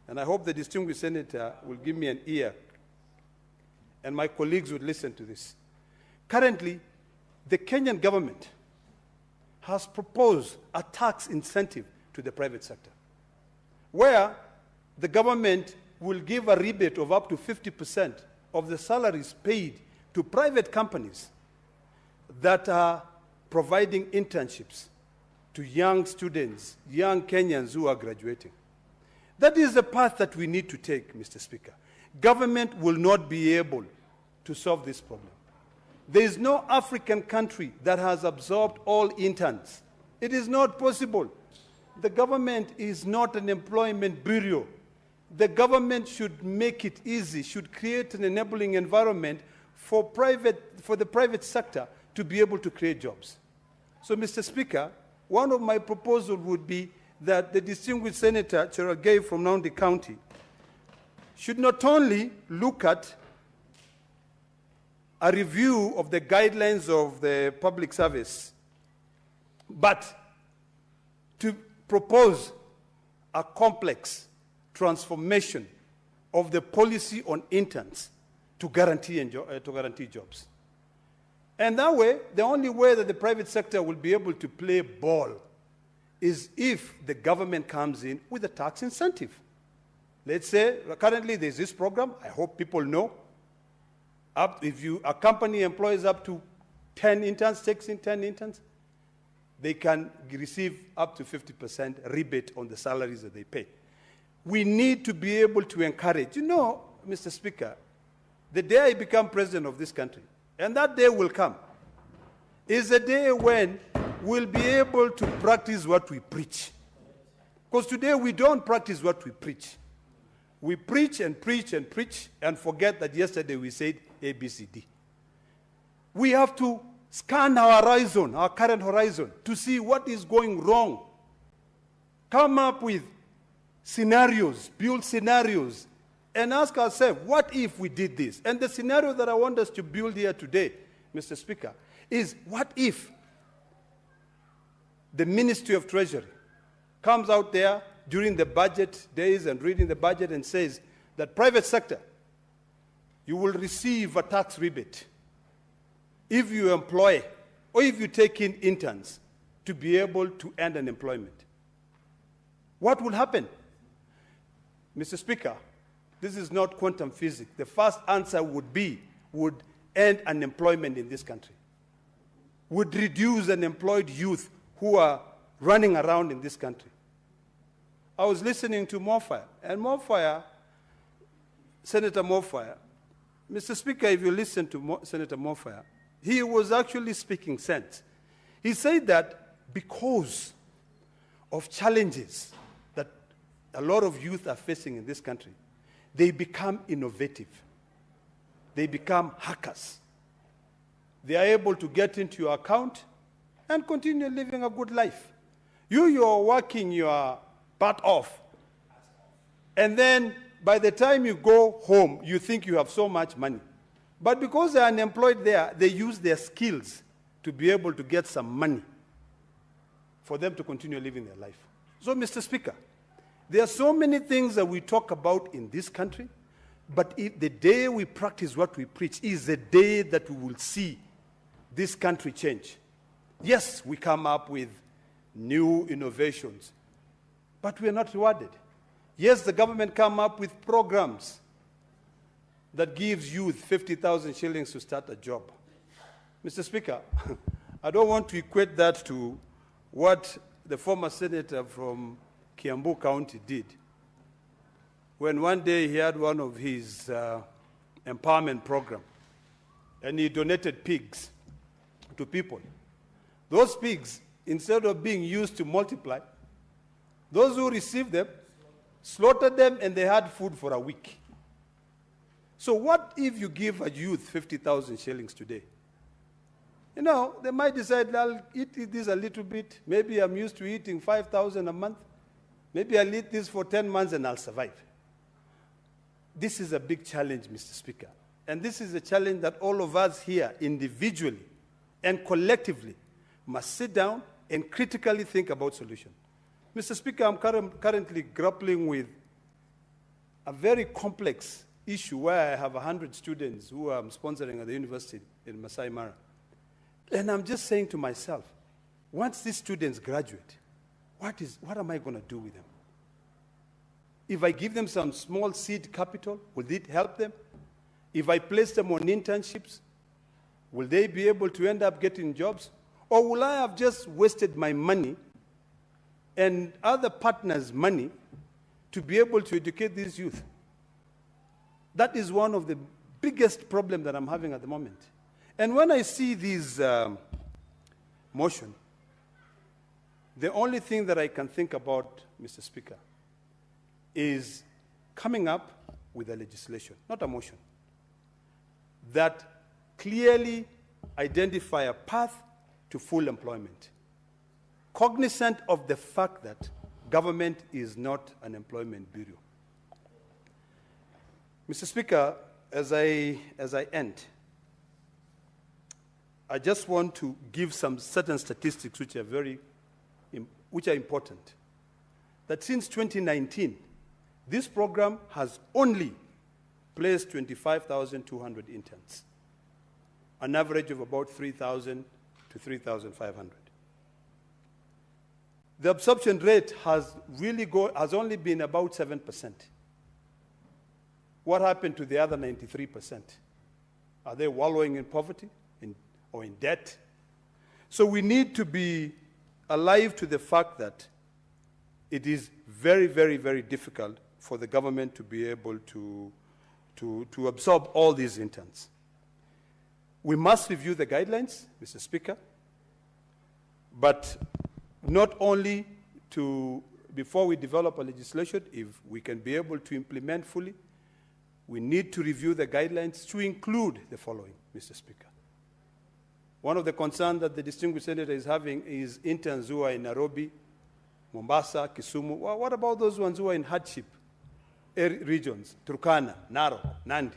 and I hope the distinguished senator will give me an ear and my colleagues would listen to this. Currently, the Kenyan government has proposed a tax incentive to the private sector, where the government will give a rebate of up to 50% of the salaries paid to private companies that are providing internships to young students, young Kenyans who are graduating. That is the path that we need to take, Mr. Speaker. Government will not be able to solve this problem. There is no African country that has absorbed all interns. It is not possible. The government is not an employment bureau. The government should make it easy, should create an enabling environment for the private sector to be able to create jobs. So, Mr. Speaker, one of my proposals would be that the distinguished Senator Cherargei from Nandi County should not only look at a review of the guidelines of the public service, but to propose a complex transformation of the policy on interns to guarantee jobs. And that way, the only way that the private sector will be able to play ball is if the government comes in with a tax incentive. Let's say, currently there's this program, I hope people know. If a company employs up to 10 interns, takes in 10 interns, they can receive up to 50% rebate on the salaries that they pay. We need to be able to encourage. You know, Mr. Speaker, the day I become president of this country, and that day will come, is a day when we'll be able to practice what we preach. Because today we don't practice what we preach. We preach and preach and preach and forget that yesterday we said A, B, C, D. We have to scan our horizon, our current horizon, to see what is going wrong. Come up with scenarios, build scenarios, and ask ourselves, what if we did this? And the scenario that I want us to build here today, Mr. Speaker, is what if the Ministry of Treasury comes out there during the budget days and reading the budget and says that private sector, you will receive a tax rebate if you employ or if you take in interns to be able to end unemployment. What will happen? Mr. Speaker, this is not quantum physics. The first answer would end unemployment in this country, would reduce unemployed youth who are running around in this country. I was listening to Morfire, and Senator Morfire, Mr. Speaker, if you listen to Senator Morfire, he was actually speaking sense. He said that because of challenges that a lot of youth are facing in this country, they become innovative. They become hackers. They are able to get into your account and continue living a good life. You're working your butt off. And then by the time you go home, you think you have so much money. But because they're unemployed there, they use their skills to be able to get some money for them to continue living their life. So, Mr. Speaker, there are so many things that we talk about in this country, but the day we practice what we preach is the day that we will see this country change. Yes, we come up with new innovations, but we are not rewarded. Yes, the government come up with programs that gives youth 50,000 shillings to start a job. Mr. Speaker, I don't want to equate that to what the former senator from Kiambu County did when one day he had one of his empowerment program and he donated pigs to people. Those pigs, instead of being used to multiply, those who received them slaughtered them and they had food for a week. So what if you give a youth 50,000 shillings today? You know, they might decide, I'll eat this a little bit. Maybe I'm used to eating 5,000 a month. Maybe I'll eat this for 10 months and I'll survive. This is a big challenge, Mr. Speaker. And this is a challenge that all of us here individually and collectively must sit down and critically think about solutions. Mr. Speaker, I'm currently grappling with a very complex issue where I have 100 students who I'm sponsoring at the university in Masai Mara. And I'm just saying to myself, once these students graduate, what am I going to do with them? If I give them some small seed capital, will it help them? If I place them on internships, will they be able to end up getting jobs? Or will I have just wasted my money and other partners' money to be able to educate these youth? That is one of the biggest problems that I'm having at the moment. And when I see these motion, the only thing that I can think about, Mr. Speaker, is coming up with a legislation, not a motion, that clearly identify a path to full employment, cognizant of the fact that government is not an employment bureau. Mr. Speaker, as I end, I just want to give some certain statistics which are important. That since 2019, this program has only placed 25,200 interns, an average of about 3,000 to 3,500. The absorption rate has only been about 7%. What happened to the other 93%? Are they wallowing in poverty or in debt? So we need to be alive to the fact that it is very, very, very difficult for the government to be able to absorb all these interns. We must review the guidelines, Mr. Speaker, but not only before we develop a legislation, if we can be able to implement fully, we need to review the guidelines to include the following, Mr. Speaker. One of the concerns that the distinguished senator is having is interns who are in Nairobi, Mombasa, Kisumu. Well, what about those ones who are in hardship regions, Turkana, Narok, Nandi?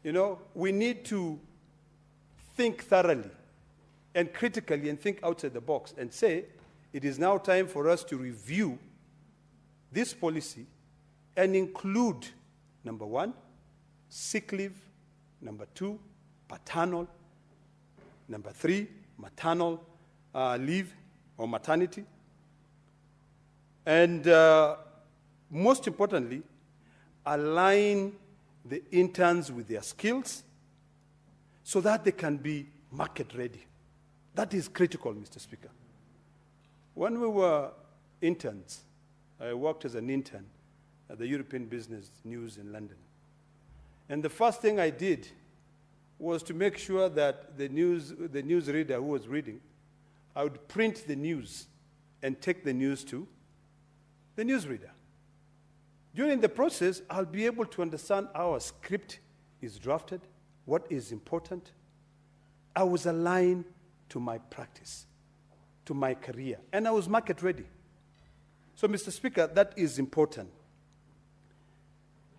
You know, we need to think thoroughly and critically and think outside the box and say, it is now time for us to review this policy and include, number one, sick leave, number two, paternal, number three, maternal leave or maternity, and most importantly, align the interns with their skills so that they can be market ready. That is critical, Mr. Speaker. When we were interns, I worked as an intern at the European Business News in London. And the first thing I did was to make sure that the newsreader who was reading, I would print the news and take the news to the newsreader. During the process, I'll be able to understand how a script is drafted, what is important. I was aligned to my practice, to my career, and I was market ready. So, Mr. Speaker, that is important.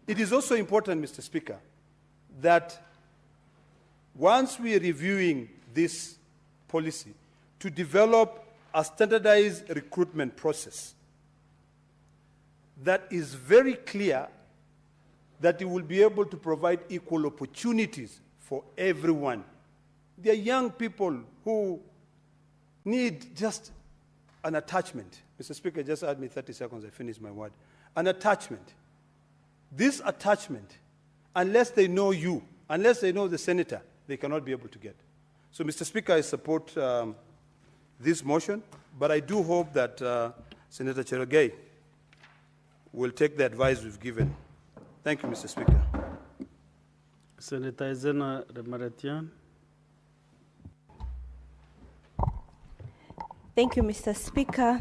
It is also important, Mr. Speaker, that once we are reviewing this policy, to develop a standardized recruitment process that is very clear, that it will be able to provide equal opportunities for everyone. There are young people who need just an attachment. Mr. Speaker, just add me 30 seconds, I finish my word. An attachment. This attachment, unless they know you, unless they know the senator, they cannot be able to get. So, Mr. Speaker, I support this motion, but I do hope that Senator Cherargei will take the advice we've given. Thank you, Mr. Speaker. Senator Ezena Remaratian. Thank you, Mr. Speaker.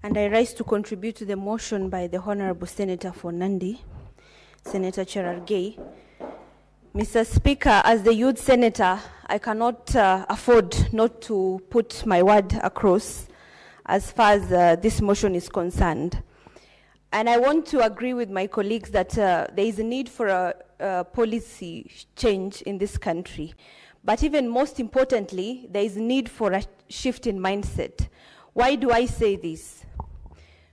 And I rise to contribute to the motion by the Honorable Senator for Nandi, Senator Cherargei. Mr. Speaker, as the youth senator, I cannot afford not to put my word across as far as this motion is concerned. And I want to agree with my colleagues that there is a need for a policy change in this country. But even most importantly, there is a need for a shift in mindset. Why do I say this?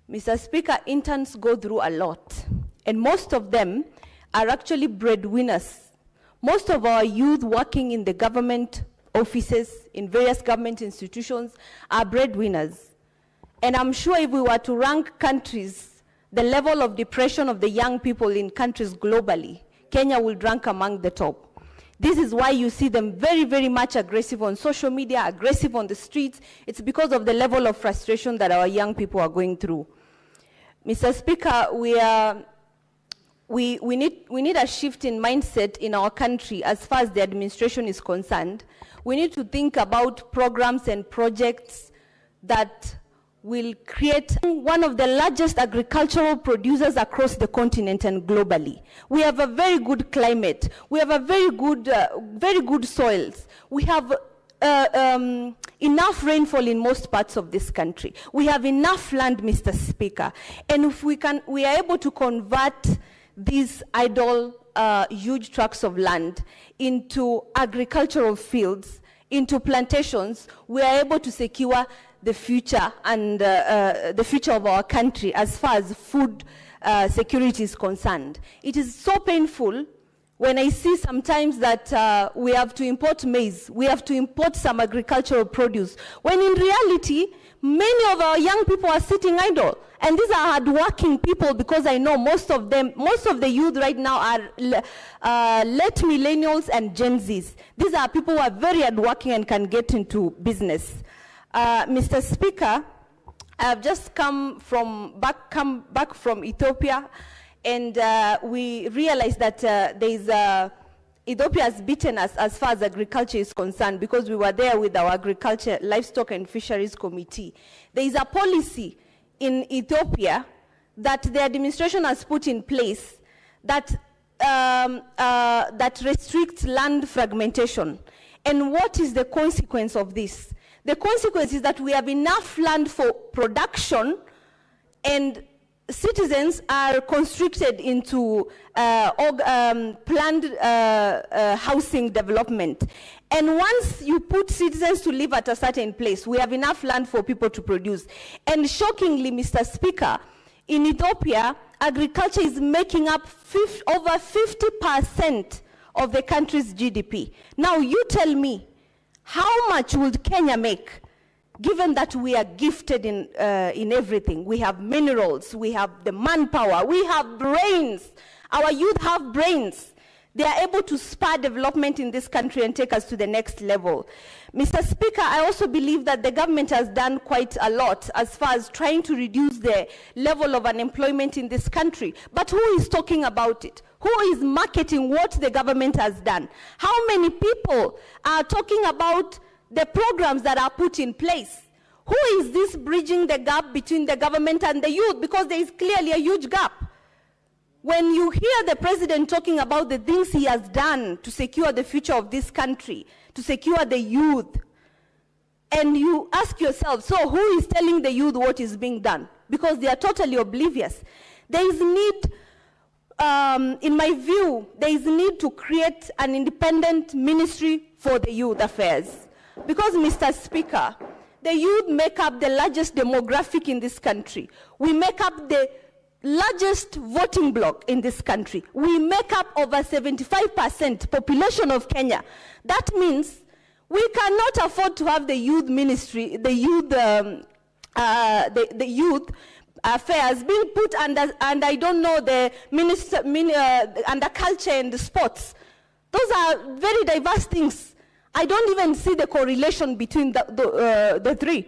Mr. Speaker, interns go through a lot, and most of them are actually breadwinners. Most of our youth working in the government offices, in various government institutions, are breadwinners. And I'm sure if we were to rank countries, the level of depression of the young people in countries globally, Kenya would rank among the top. This is why you see them very, very much aggressive on social media, aggressive on the streets. It's because of the level of frustration that our young people are going through. Mr. Speaker, we need a shift in mindset in our country as far as the administration is concerned. We need to think about programs and projects that will create one of the largest agricultural producers across the continent and globally. We have a very good climate. We have a very good soils. We have enough rainfall in most parts of this country. We have enough land, Mr. Speaker. And if we are able to convert these idle, huge tracts of land into agricultural fields, into plantations, we are able to secure the future and the future of our country as far as food security is concerned. It is so painful when I see sometimes that we have to import maize, we have to import some agricultural produce, when in reality, many of our young people are sitting idle. And these are hardworking people, because I know most of the youth right now are late millennials and Gen Zs. These are people who are very hardworking and can get into business. Mr. Speaker, I have just come back from Ethiopia, and we realized that Ethiopia has beaten us as far as agriculture is concerned, because we were there with our Agriculture, Livestock and Fisheries Committee. There is a policy in Ethiopia that the administration has put in place that, that restricts land fragmentation. And what is the consequence of this? The consequence is that we have enough land for production, and citizens are constricted into planned housing development. And once you put citizens to live at a certain place, we have enough land for people to produce. And shockingly, Mr. Speaker, in Ethiopia, agriculture is making up over 50% of the country's GDP. Now you tell me, how much would Kenya make, given that we are gifted in everything? We have minerals, we have the manpower, we have brains. Our youth have brains. They are able to spur development in this country and take us to the next level. Mr. Speaker, I also believe that the government has done quite a lot as far as trying to reduce the level of unemployment in this country. But who is talking about it? Who is marketing what the government has done? How many people are talking about the programs that are put in place? Who is this bridging the gap between the government and the youth? Because there is clearly a huge gap. When you hear the president talking about the things he has done to secure the future of this country, to secure the youth, and you ask yourself, so who is telling the youth what is being done? Because they are totally oblivious. There is need, in my view, there is need to create an independent ministry for the youth affairs. Because, Mr. Speaker, the youth make up the largest demographic in this country. We make up the largest voting bloc in this country. We make up over 75% population of Kenya. That means we cannot afford to have the youth ministry, the youth affairs being put under, and I don't know, the under culture and sports. Those are very diverse things. I don't even see the correlation between the three.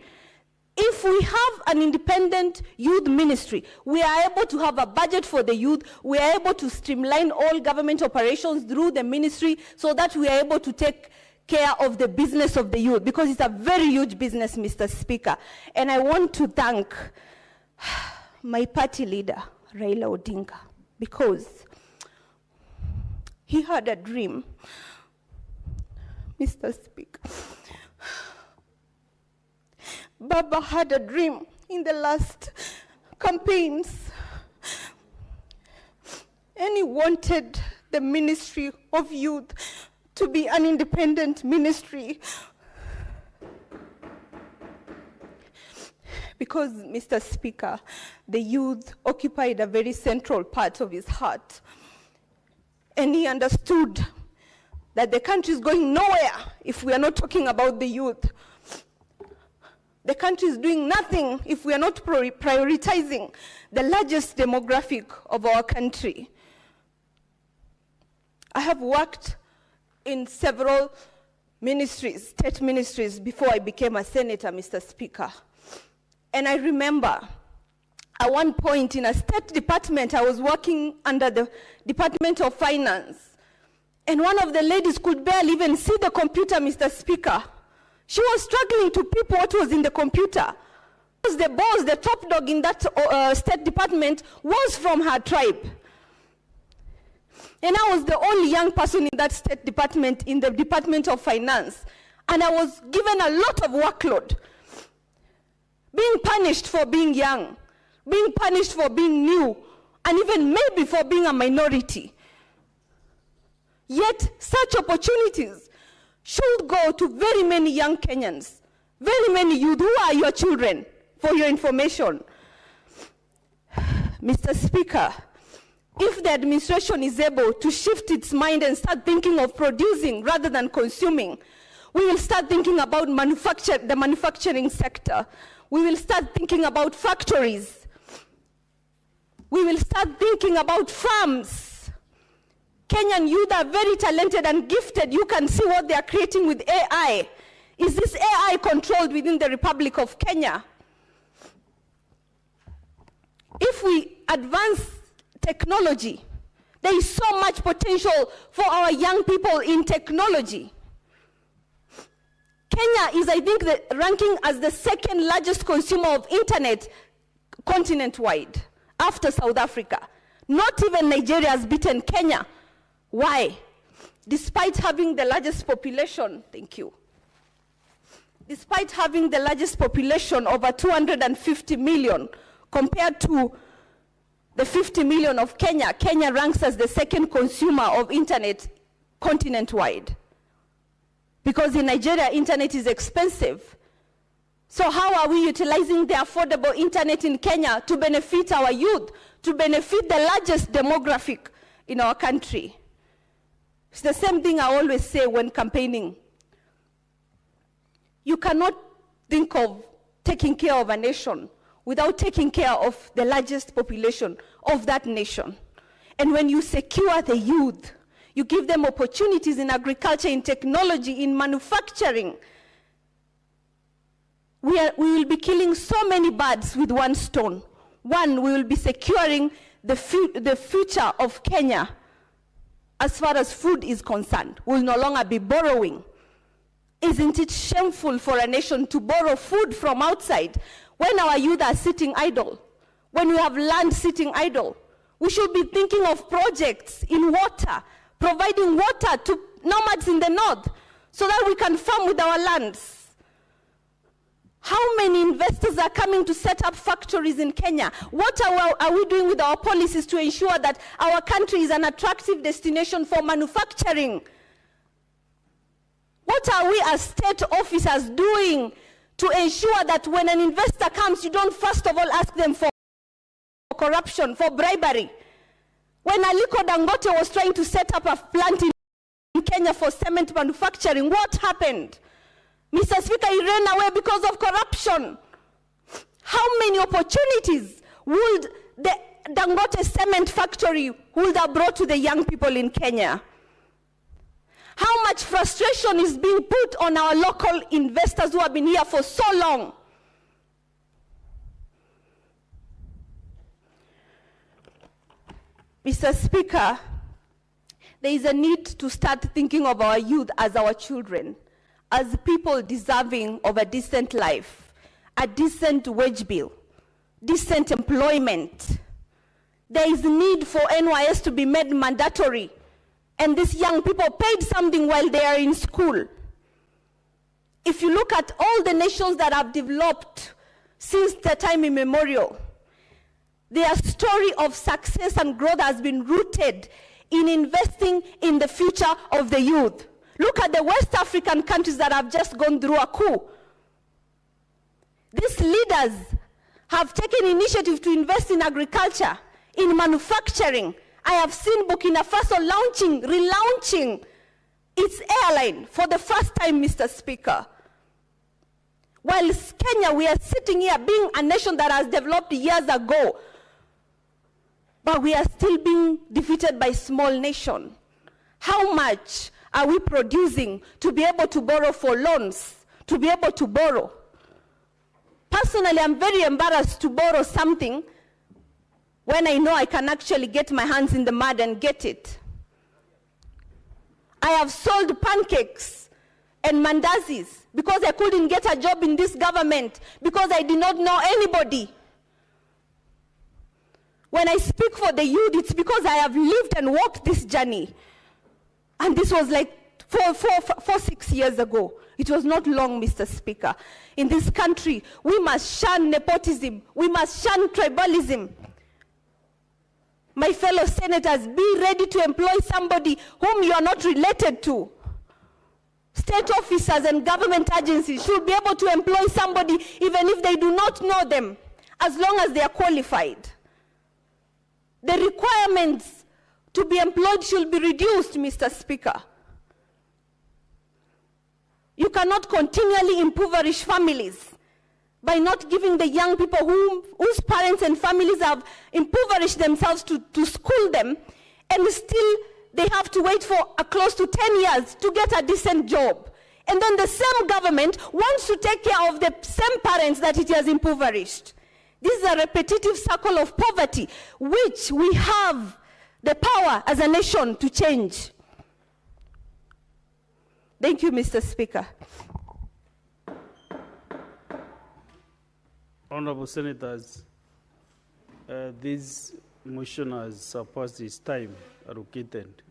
If we have an independent youth ministry, we are able to have a budget for the youth, we are able to streamline all government operations through the ministry so that we are able to take care of the business of the youth, because it's a very huge business, Mr. Speaker. And I want to thank my party leader, Raila Odinga, because he had a dream, Mr. Speaker. Baba had a dream in the last campaigns, and he wanted the Ministry of Youth to be an independent ministry. Because, Mr. Speaker, the youth occupied a very central part of his heart, and he understood that the country is going nowhere if we are not talking about the youth. The country is doing nothing if we are not prioritizing the largest demographic of our country. I have worked in several ministries, state ministries, before I became a senator, Mr. Speaker. And I remember at one point in a state department, I was working under the Department of Finance, and one of the ladies could barely even see the computer, Mr. Speaker. She was struggling to peep what was in the computer. The boss, the top dog in that state department, was from her tribe. And I was the only young person in that state department, in the Department of Finance. And I was given a lot of workload. Being punished for being young, being punished for being new, and even maybe for being a minority. Yet such opportunities should go to very many young Kenyans, very many youth who are your children, for your information. Mr. Speaker, if the administration is able to shift its mind and start thinking of producing rather than consuming, we will start thinking about the manufacturing sector. We will start thinking about factories. We will start thinking about farms. Kenyan youth are very talented and gifted. You can see what they are creating with AI. Is this AI controlled within the Republic of Kenya? If we advance technology, there is so much potential for our young people in technology. Kenya is, I think, ranking as the second largest consumer of internet continent-wide, after South Africa. Not even Nigeria has beaten Kenya. Why? Despite having the largest population, thank you. Despite having the largest population, over 250 million, compared to the 50 million of Kenya, Kenya ranks as the second consumer of internet continent-wide. Because in Nigeria, internet is expensive. So how are we utilizing the affordable internet in Kenya to benefit our youth, to benefit the largest demographic in our country? It's the same thing I always say when campaigning. You cannot think of taking care of a nation without taking care of the largest population of that nation. And when you secure the youth, you give them opportunities in agriculture, in technology, in manufacturing. We will be killing so many birds with one stone. One, we will be securing the future of Kenya as far as food is concerned. We will no longer be borrowing. Isn't it shameful for a nation to borrow food from outside when our youth are sitting idle? When we have land sitting idle? We should be thinking of projects in water, providing water to nomads in the north so that we can farm with our lands. How many investors are coming to set up factories in Kenya? What are we doing with our policies to ensure that our country is an attractive destination for manufacturing? What are we as state officers doing to ensure that when an investor comes, you don't first of all ask them for corruption, for bribery? When Aliko Dangote was trying to set up a plant in Kenya for cement manufacturing, what happened? Mr. Speaker, he ran away because of corruption. How many opportunities would the Dangote cement factory would have brought to the young people in Kenya? How much frustration is being put on our local investors who have been here for so long? Mr. Speaker, there is a need to start thinking of our youth as our children, as people deserving of a decent life, a decent wage bill, decent employment. There is need for NYS to be made mandatory, and these young people paid something while they are in school. If you look at all the nations that have developed since the time immemorial, their story of success and growth has been rooted in investing in the future of the youth. Look at the West African countries that have just gone through a coup. These leaders have taken initiative to invest in agriculture, in manufacturing. I have seen Burkina Faso relaunching its airline for the first time, Mr. Speaker. While Kenya, we are sitting here being a nation that has developed years ago, but we are still being defeated by small nation. How much are we producing to be able to borrow for loans, to be able to borrow? Personally, I'm very embarrassed to borrow something when I know I can actually get my hands in the mud and get it. I have sold pancakes and mandazis because I couldn't get a job in this government, because I did not know anybody. When I speak for the youth, it's because I have lived and walked this journey. And this was like 6 years ago. It was not long, Mr. Speaker. In this country, we must shun nepotism. We must shun tribalism. My fellow senators, be ready to employ somebody whom you are not related to. State officers and government agencies should be able to employ somebody even if they do not know them, as long as they are qualified. The requirements to be employed should be reduced, Mr. Speaker. You cannot continually impoverish families by not giving the young people whose parents and families have impoverished themselves to school them, and still they have to wait for close to 10 years to get a decent job. And then the same government wants to take care of the same parents that it has impoverished. This is a repetitive circle of poverty, which we have the power as a nation to change. Thank you, Mr. Speaker. Honorable Senators, this motion has surpassed its time allocated.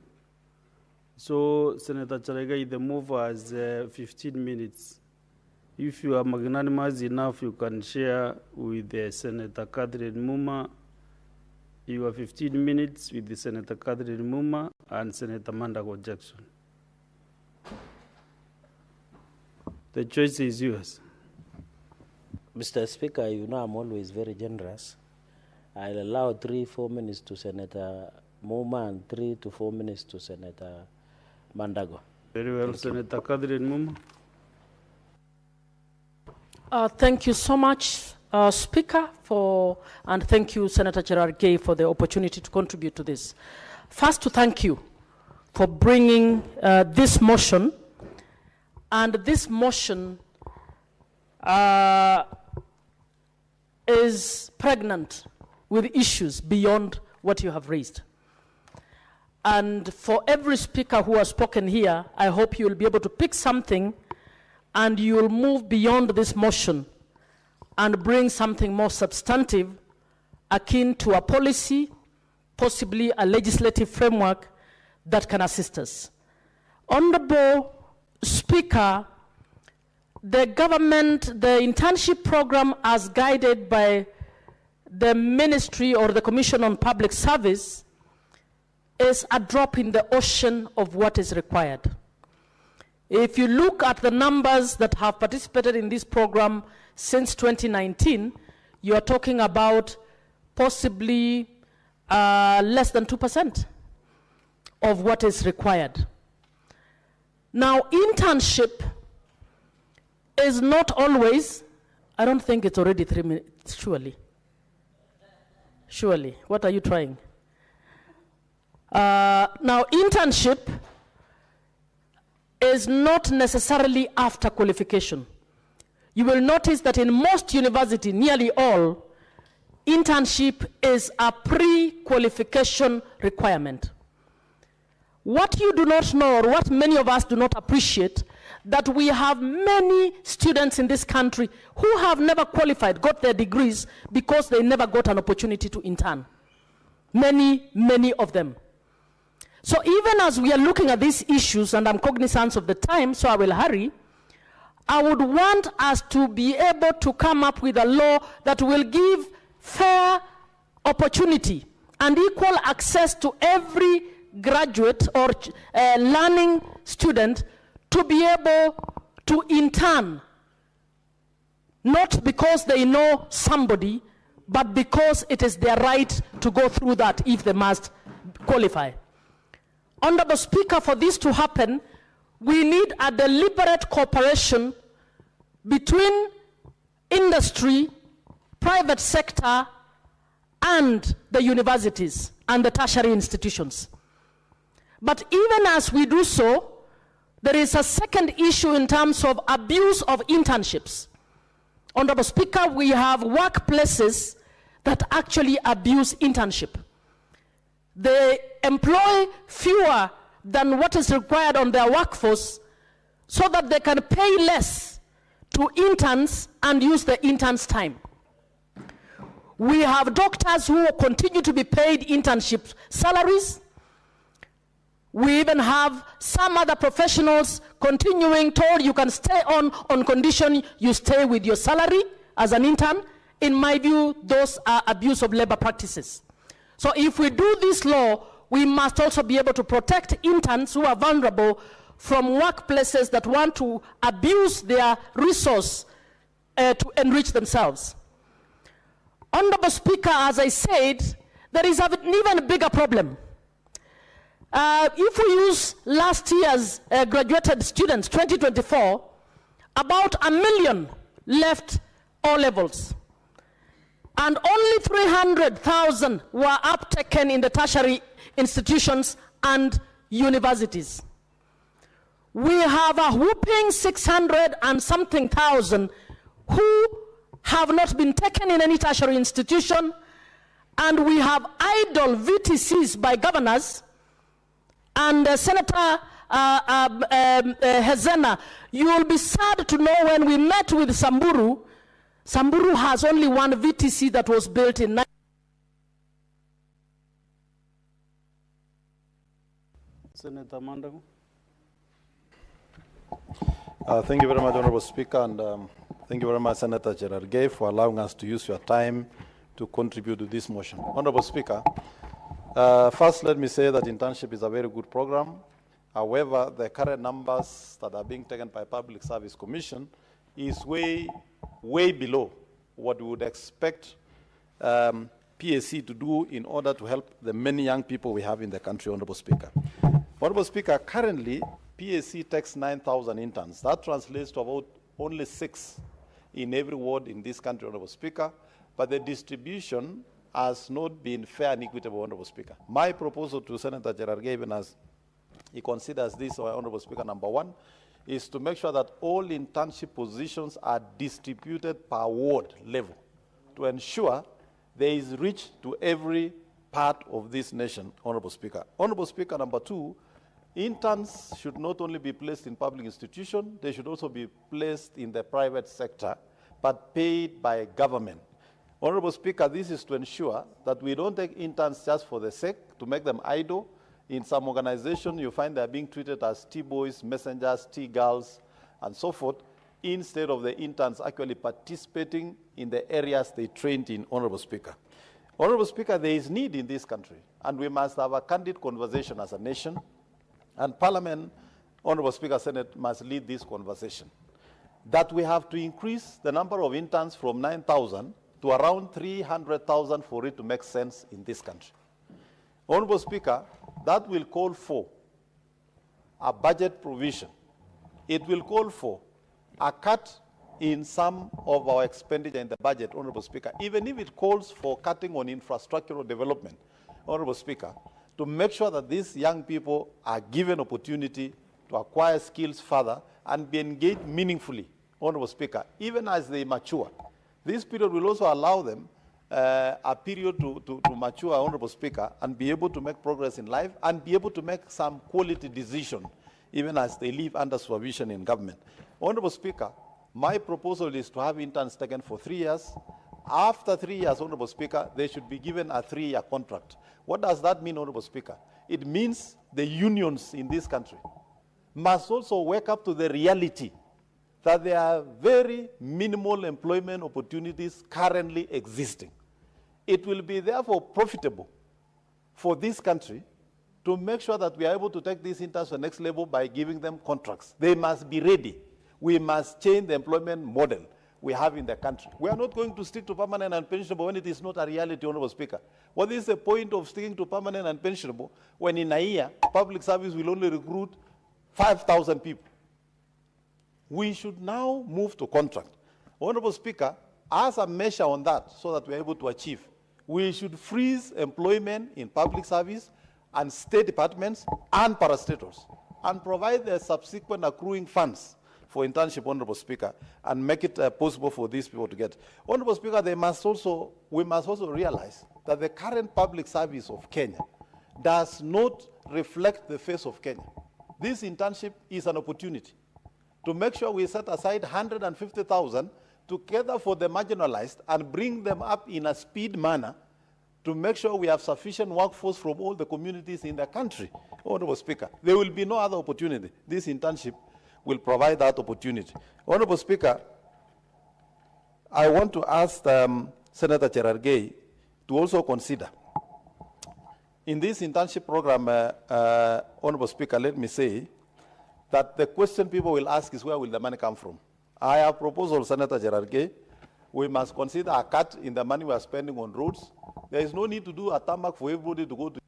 So, Senator Charagai, the move has 15 minutes. If you are magnanimous enough, you can share with Senator Catherine Muma your 15 minutes with the Senator Catherine Muma and Senator Mandago Jackson. The choice is yours. Mr. Speaker, you know I'm always very generous. I'll allow 3-4 minutes to Senator Muma and 3 to 4 minutes to Senator Mandago. Very well, Thank Senator Catherine Muma. Thank you so much, Speaker, and thank you, Senator Gerard Gay, for the opportunity to contribute to this. First, to thank you for bringing this motion, and this motion is pregnant with issues beyond what you have raised. And for every speaker who has spoken here, I hope you will be able to pick something and you will move beyond this motion and bring something more substantive, akin to a policy, possibly a legislative framework that can assist us. Honorable Speaker, the government, the internship program as guided by the Ministry or the Commission on Public Service is a drop in the ocean of what is required. If you look at the numbers that have participated in this program since 2019, you are talking about possibly less than 2% of what is required. Now, internship is not always, I don't think it's already 3 minutes, surely. Surely, what are you trying? Now, internship is not necessarily after qualification. You will notice that in most universities, nearly all, internship is a pre-qualification requirement. What you do not know, or what many of us do not appreciate, that we have many students in this country who have never qualified, got their degrees, because they never got an opportunity to intern. Many, many of them. So even as we are looking at these issues, and I'm cognizant of the time, so I will hurry, I would want us to be able to come up with a law that will give fair opportunity and equal access to every graduate or learning student to be able to intern, not because they know somebody, but because it is their right to go through that if they must qualify. Honorable Speaker, for this to happen, we need a deliberate cooperation between industry, private sector, and the universities and the tertiary institutions. But even as we do so, there is a second issue in terms of abuse of internships. Honorable Speaker, we have workplaces that actually abuse internship. They employ fewer than what is required on their workforce so that they can pay less to interns and use the interns' time. We have doctors who continue to be paid internship salaries. We even have some other professionals continuing told you can stay on condition you stay with your salary as an intern. In my view, those are abuse of labor practices. So if we do this law, we must also be able to protect interns who are vulnerable from workplaces that want to abuse their resource to enrich themselves. Honorable Speaker, as I said, there is an even bigger problem. If we use last year's graduated students, 2024, about 1 million left O-levels. And only 300,000 were uptaken in the tertiary institutions and universities. We have a whooping 600 and something thousand who have not been taken in any tertiary institution, and we have idle VTCs by governors. And Senator Hezena, you will be sad to know when we met with Samburu, Samburu has only one VTC that was built in Senator Mandago. Thank you very much, Honorable Speaker, and thank you very much, Senator Cherargei, for allowing us to use your time to contribute to this motion. Honorable Speaker, first let me say that internship is a very good program. However, the current numbers that are being taken by Public Service Commission is way below what we would expect PSC to do in order to help the many young people we have in the country, Honorable Speaker. Honorable Speaker, currently PSC takes 9,000 interns. That translates to about only 6 in every ward in this country, Honorable Speaker, but the distribution has not been fair and equitable, Honorable Speaker. My proposal to Senator Cherargei, even as he considers this, Honorable Speaker, number 1, is to make sure that all internship positions are distributed per ward level to ensure there is reach to every part of this nation, Honorable Speaker. Honorable Speaker, number 2, interns should not only be placed in public institutions, they should also be placed in the private sector, but paid by government. Honorable Speaker, this is to ensure that we don't take interns just for the sake, to make them idle. In some organizations, you find they're being treated as T-boys, messengers, T-girls, and so forth, instead of the interns actually participating in the areas they trained in, Honorable Speaker. Honorable Speaker, there is need in this country, and we must have a candid conversation as a nation, and Parliament, Honorable Speaker, Senate must lead this conversation, that we have to increase the number of interns from 9,000 to around 300,000 for it to make sense in this country. Honorable Speaker, that will call for a budget provision. It will call for a cut in some of our expenditure in the budget, Honorable Speaker, even if it calls for cutting on infrastructural development, Honorable Speaker, to make sure that these young people are given opportunity to acquire skills further and be engaged meaningfully, Honorable Speaker, even as they mature. This period will also allow them a period to mature, Honorable Speaker, and be able to make progress in life and be able to make some quality decision even as they live under supervision in government. Honorable Speaker, my proposal is to have interns taken for 3 years. After 3 years, Honorable Speaker, they should be given a 3-year contract. What does that mean, Honorable Speaker? It means the unions in this country must also wake up to the reality that there are very minimal employment opportunities currently existing. It will be therefore profitable for this country to make sure that we are able to take these interns to the next level by giving them contracts. They must be ready. We must change the employment model we have in the country. We are not going to stick to permanent and pensionable when it is not a reality, Honorable Speaker. What is the point of sticking to permanent and pensionable when in a year, public service will only recruit 5,000 people? We should now move to contract. Honorable Speaker, as a measure on that, so that we are able to achieve, we should freeze employment in public service and state departments and parastatals and provide the subsequent accruing funds for internship, Honorable Speaker, and make it possible for these people to get. Honorable Speaker, we must also realize that the current public service of Kenya does not reflect the face of Kenya. This internship is an opportunity to make sure we set aside 150,000 together for the marginalized and bring them up in a speed manner to make sure we have sufficient workforce from all the communities in the country. Honorable Speaker, there will be no other opportunity. This internship will provide that opportunity. Honorable Speaker, I want to ask Senator Cherargei to also consider, in this internship program, Honorable Speaker, let me say that the question people will ask is, where will the money come from? I have proposed, Senator Cherargei, we must consider a cut in the money we are spending on roads. There is no need to do a tarmac for everybody to go to.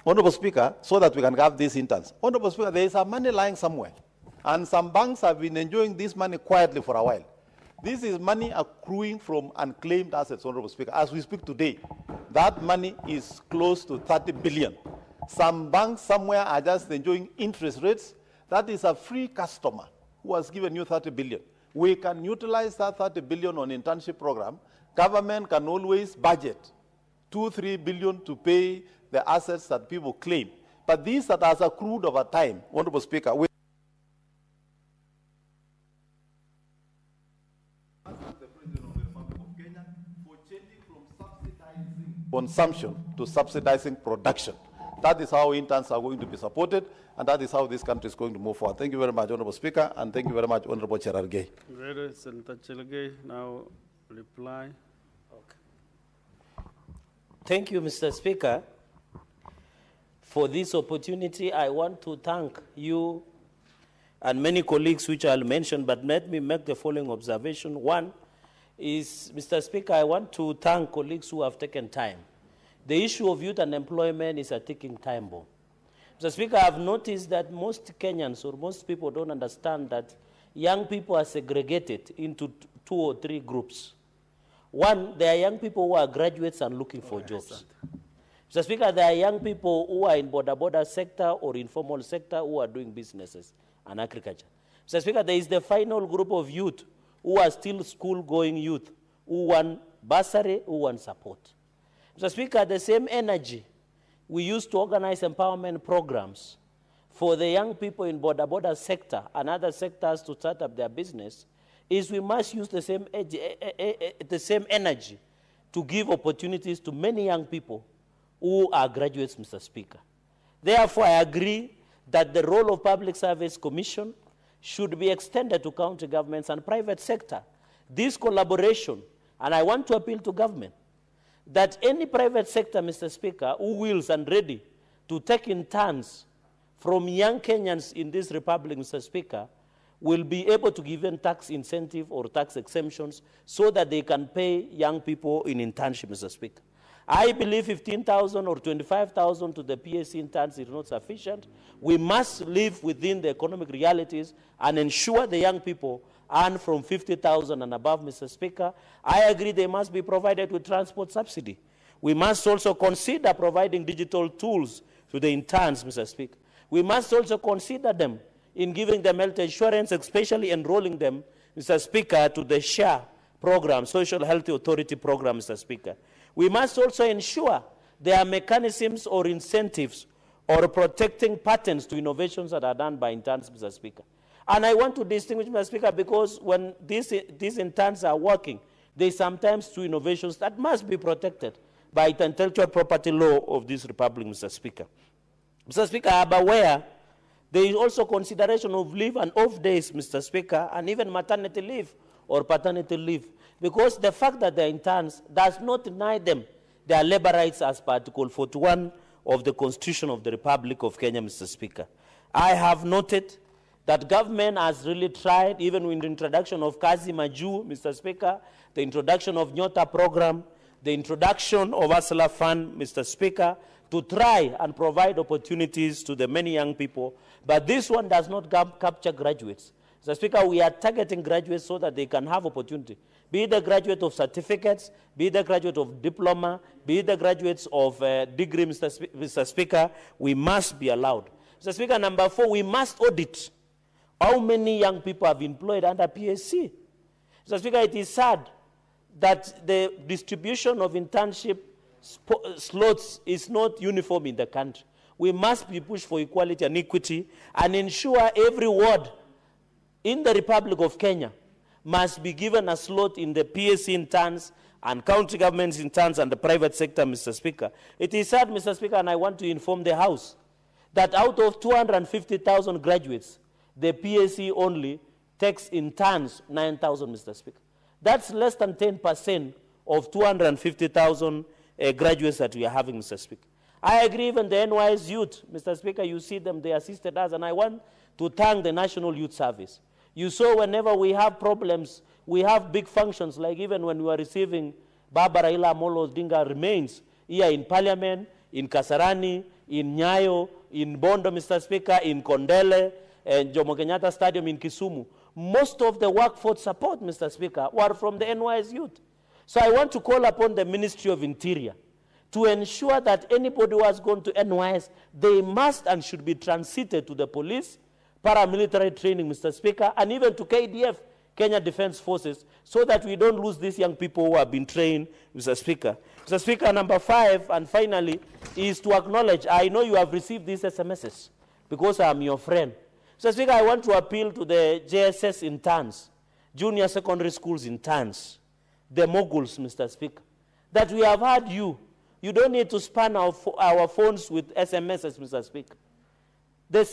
Honorable Speaker, so that we can have these interns. Honorable Speaker, there is some money lying somewhere, and some banks have been enjoying this money quietly for a while. This is money accruing from unclaimed assets, Honorable Speaker. As we speak today, that money is close to 30 billion. Some banks somewhere are just enjoying interest rates. That is a free customer who has given you 30 billion. We can utilize that 30 billion on internship program. Government can always budget 2-3 billion to pay the assets that people claim. But these that has accrued over time, Honorable Speaker, we consumption to subsidizing production. That is how interns are going to be supported, and that is how this country is going to move forward. Thank you very much, Honorable Speaker, and thank you very much, Honorable Cherargei. Senator Cherargei now reply. Thank you, Mr. Speaker. For this opportunity, I want to thank you and many colleagues which I'll mention, but let me make the following observation. One is, Mr. Speaker, I want to thank colleagues who have taken time. The issue of youth unemployment is a ticking time bomb. Mr. Speaker, I've noticed that most Kenyans or most people don't understand that young people are segregated into 2 or 3 groups. One, there are young people who are graduates and looking for jobs. Mr. Speaker, there are young people who are in border sector or informal sector who are doing businesses and agriculture. Mr. Speaker, there is the final group of youth who are still school-going youth, who want bursary, who want support. Mr. Speaker, the same energy we used to organize empowerment programs for the young people in border sector and other sectors to start up their business is we must use the same energy to give opportunities to many young people who are graduates, Mr. Speaker. Therefore, I agree that the role of Public Service Commission should be extended to county governments and private sector. This collaboration, and I want to appeal to government, that any private sector, Mr. Speaker, who wills and ready to take in turns from young Kenyans in this republic, Mr. Speaker, will be able to give them tax incentive or tax exemptions so that they can pay young people in internship, Mr. Speaker. I believe 15,000 or 25,000 to the PSC interns is not sufficient. We must live within the economic realities and ensure the young people earn from 50,000 and above, Mr. Speaker. I agree they must be provided with transport subsidy. We must also consider providing digital tools to the interns, Mr. Speaker. We must also consider them in giving them health insurance, especially enrolling them, Mr. Speaker, to the SHA program, Social Health Authority program, Mr. Speaker. We must also ensure there are mechanisms or incentives or protecting patents to innovations that are done by interns, Mr. Speaker. And I want to distinguish, Mr. Speaker, because when these interns are working, they sometimes do innovations that must be protected by the intellectual property law of this republic, Mr. Speaker. Mr. Speaker, I'm aware there is also consideration of leave and off days, Mr. Speaker, and even maternity leave or paternity leave, because the fact that they're interns does not deny them their labor rights as per Article 41 of the Constitution of the Republic of Kenya, Mr. Speaker. I have noted that government has really tried, even with the introduction of Kazi Maju, Mr. Speaker, the introduction of Nyota program, the introduction of Asla Fund, Mr. Speaker, to try and provide opportunities to the many young people. But this one does not capture graduates. Mr. Speaker, we are targeting graduates so that they can have opportunity. Be the graduate of certificates, be the graduate of diploma, be the graduates of degree, Mr. Speaker, we must be allowed. Mr. Speaker, number 4, we must audit how many young people have employed under PSC. Mr. Speaker, it is sad that the distribution of internship slots is not uniform in the country. We must be pushed for equality and equity and ensure every ward in the Republic of Kenya must be given a slot in the PSC interns and county governments interns and the private sector, Mr. Speaker. It is sad, Mr. Speaker, and I want to inform the House that out of 250,000 graduates, the PSC only takes interns 9,000, Mr. Speaker. That's less than 10% of 250,000 graduates that we are having, Mr. Speaker. I agree even the NYS youth, Mr. Speaker, you see them, they assisted us, and I want to thank the National Youth Service. You saw whenever we have problems, we have big functions, like even when we were receiving Baba Raila Amolo Odinga remains here in Parliament, in Kasarani, in Nyayo, in Bondo, Mr. Speaker, in Kondele, and Jomo Kenyatta Stadium in Kisumu. Most of the workforce support, Mr. Speaker, were from the NYS youth. So I want to call upon the Ministry of Interior to ensure that anybody who has gone to NYS, they must and should be transited to the police, paramilitary training, Mr. Speaker, and even to KDF, Kenya Defense Forces, so that we don't lose these young people who have been trained, Mr. Speaker. Mr. Speaker, number 5, and finally, is to acknowledge, I know you have received these SMSs because I am your friend. Mr. Speaker, I want to appeal to the JSS interns, junior secondary schools interns, the moguls, Mr. Speaker, that we have had you. You don't need to spam our phones with SMSs, Mr. Speaker. The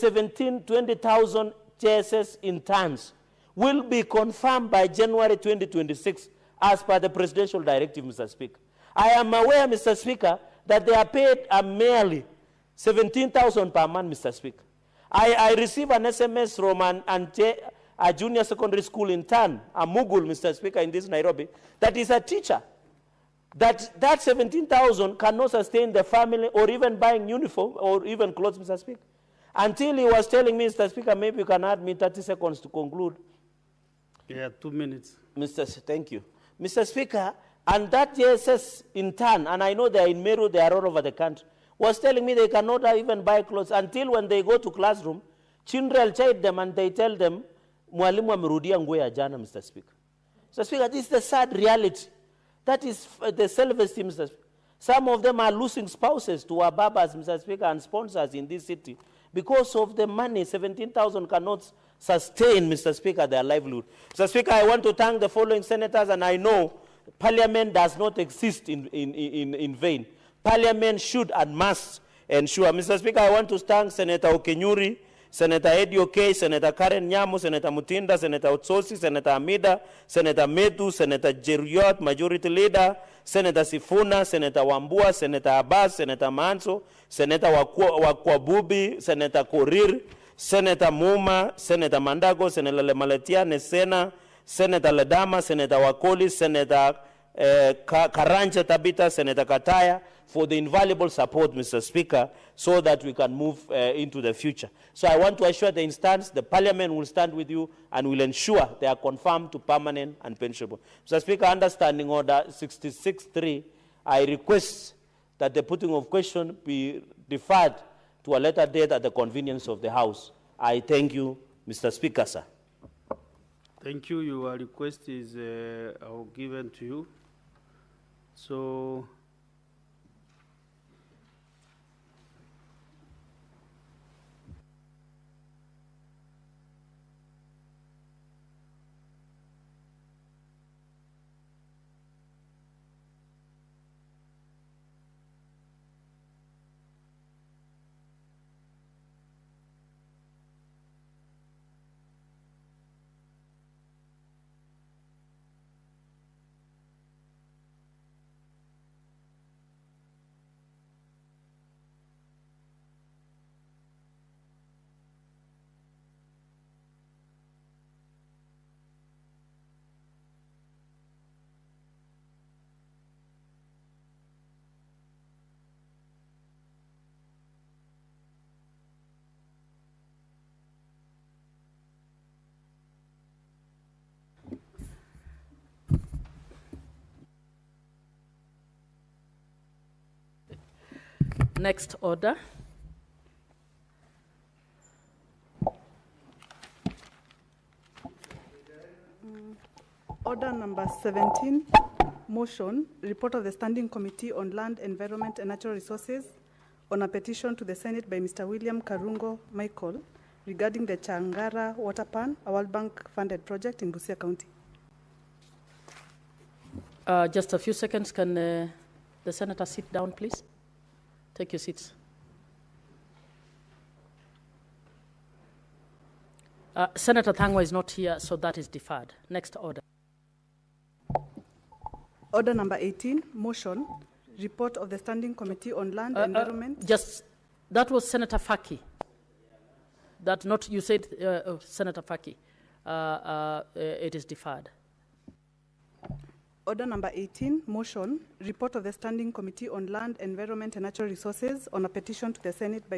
20,000 JSS interns will be confirmed by January 2026 as per the presidential directive, Mr. Speaker. I am aware, Mr. Speaker, that they are paid merely 17,000 per month, Mr. Speaker. I received an SMS from a junior secondary school intern, a Mugul, Mr. Speaker, in this Nairobi, that is a teacher. That 17,000 cannot sustain the family or even buying uniform or even clothes, Mr. Speaker. Until he was telling me, Mr. Speaker, maybe you can add me 30 seconds to conclude. Yeah, 2 minutes. Thank you. Mr. Speaker, and that JSS intern, and I know they are in Meru, they are all over the country, was telling me they cannot even buy clothes until when they go to classroom, children chide them and they tell them, mwalimu amerudia nguo ya jana, Mr. Speaker. Mr. Speaker, this is the sad reality. That is the self-esteem, Mr. Speaker. Some of them are losing spouses to our babas, Mr. Speaker, and sponsors in this city because of the money. 17,000 cannot sustain, Mr. Speaker, their livelihood. Mr. Speaker, I want to thank the following senators, and I know Parliament does not exist in vain. Parliament should and must ensure. Mr. Speaker, I want to thank Senator Okenyuri, Senator Eddie Okey, Senator Karen Nyamu, Senator Mutinda, Senator Otsosi, Senator Amida, Senator Metu, Senator Jeruyot, Majority Leader, Senator Sifuna, Senator Wambua, Senator Abbas, Senator Manso, Senator Wakwabubi, Senator Korir, Senator Muma, Senator Mandago, Senator Lemaletia, Nesena, Senator Ledama, Senator Wakoli, Senator Karanja Tabita, Senator Kataya, for the invaluable support, Mr. Speaker, so that we can move into the future. So I want to assure the instance, the Parliament will stand with you and will ensure they are confirmed to permanent and pensionable. Mr. Speaker, understanding order 66.3, I request that the putting of question be deferred to a later date at the convenience of the House. I thank you, Mr. Speaker, sir. Thank you. Your request is given to you. So, next order. Order number 17, motion, report of the Standing Committee on Land, Environment and Natural Resources on a petition to the Senate by Mr. William Karungo Michael regarding the Changara Water Pan, a World Bank-funded project in Busia County. Just a few seconds. Can the senator sit down, please? Take your seats. Senator Thangwa is not here, so that is deferred. Next order. Order number 18, motion, report of the Standing Committee on Land, Environment. Just, that was Senator Faki. That not, you said Senator Faki. It is deferred. Order number 18, motion, report of the Standing Committee on Land, Environment and Natural Resources on a petition to the Senate by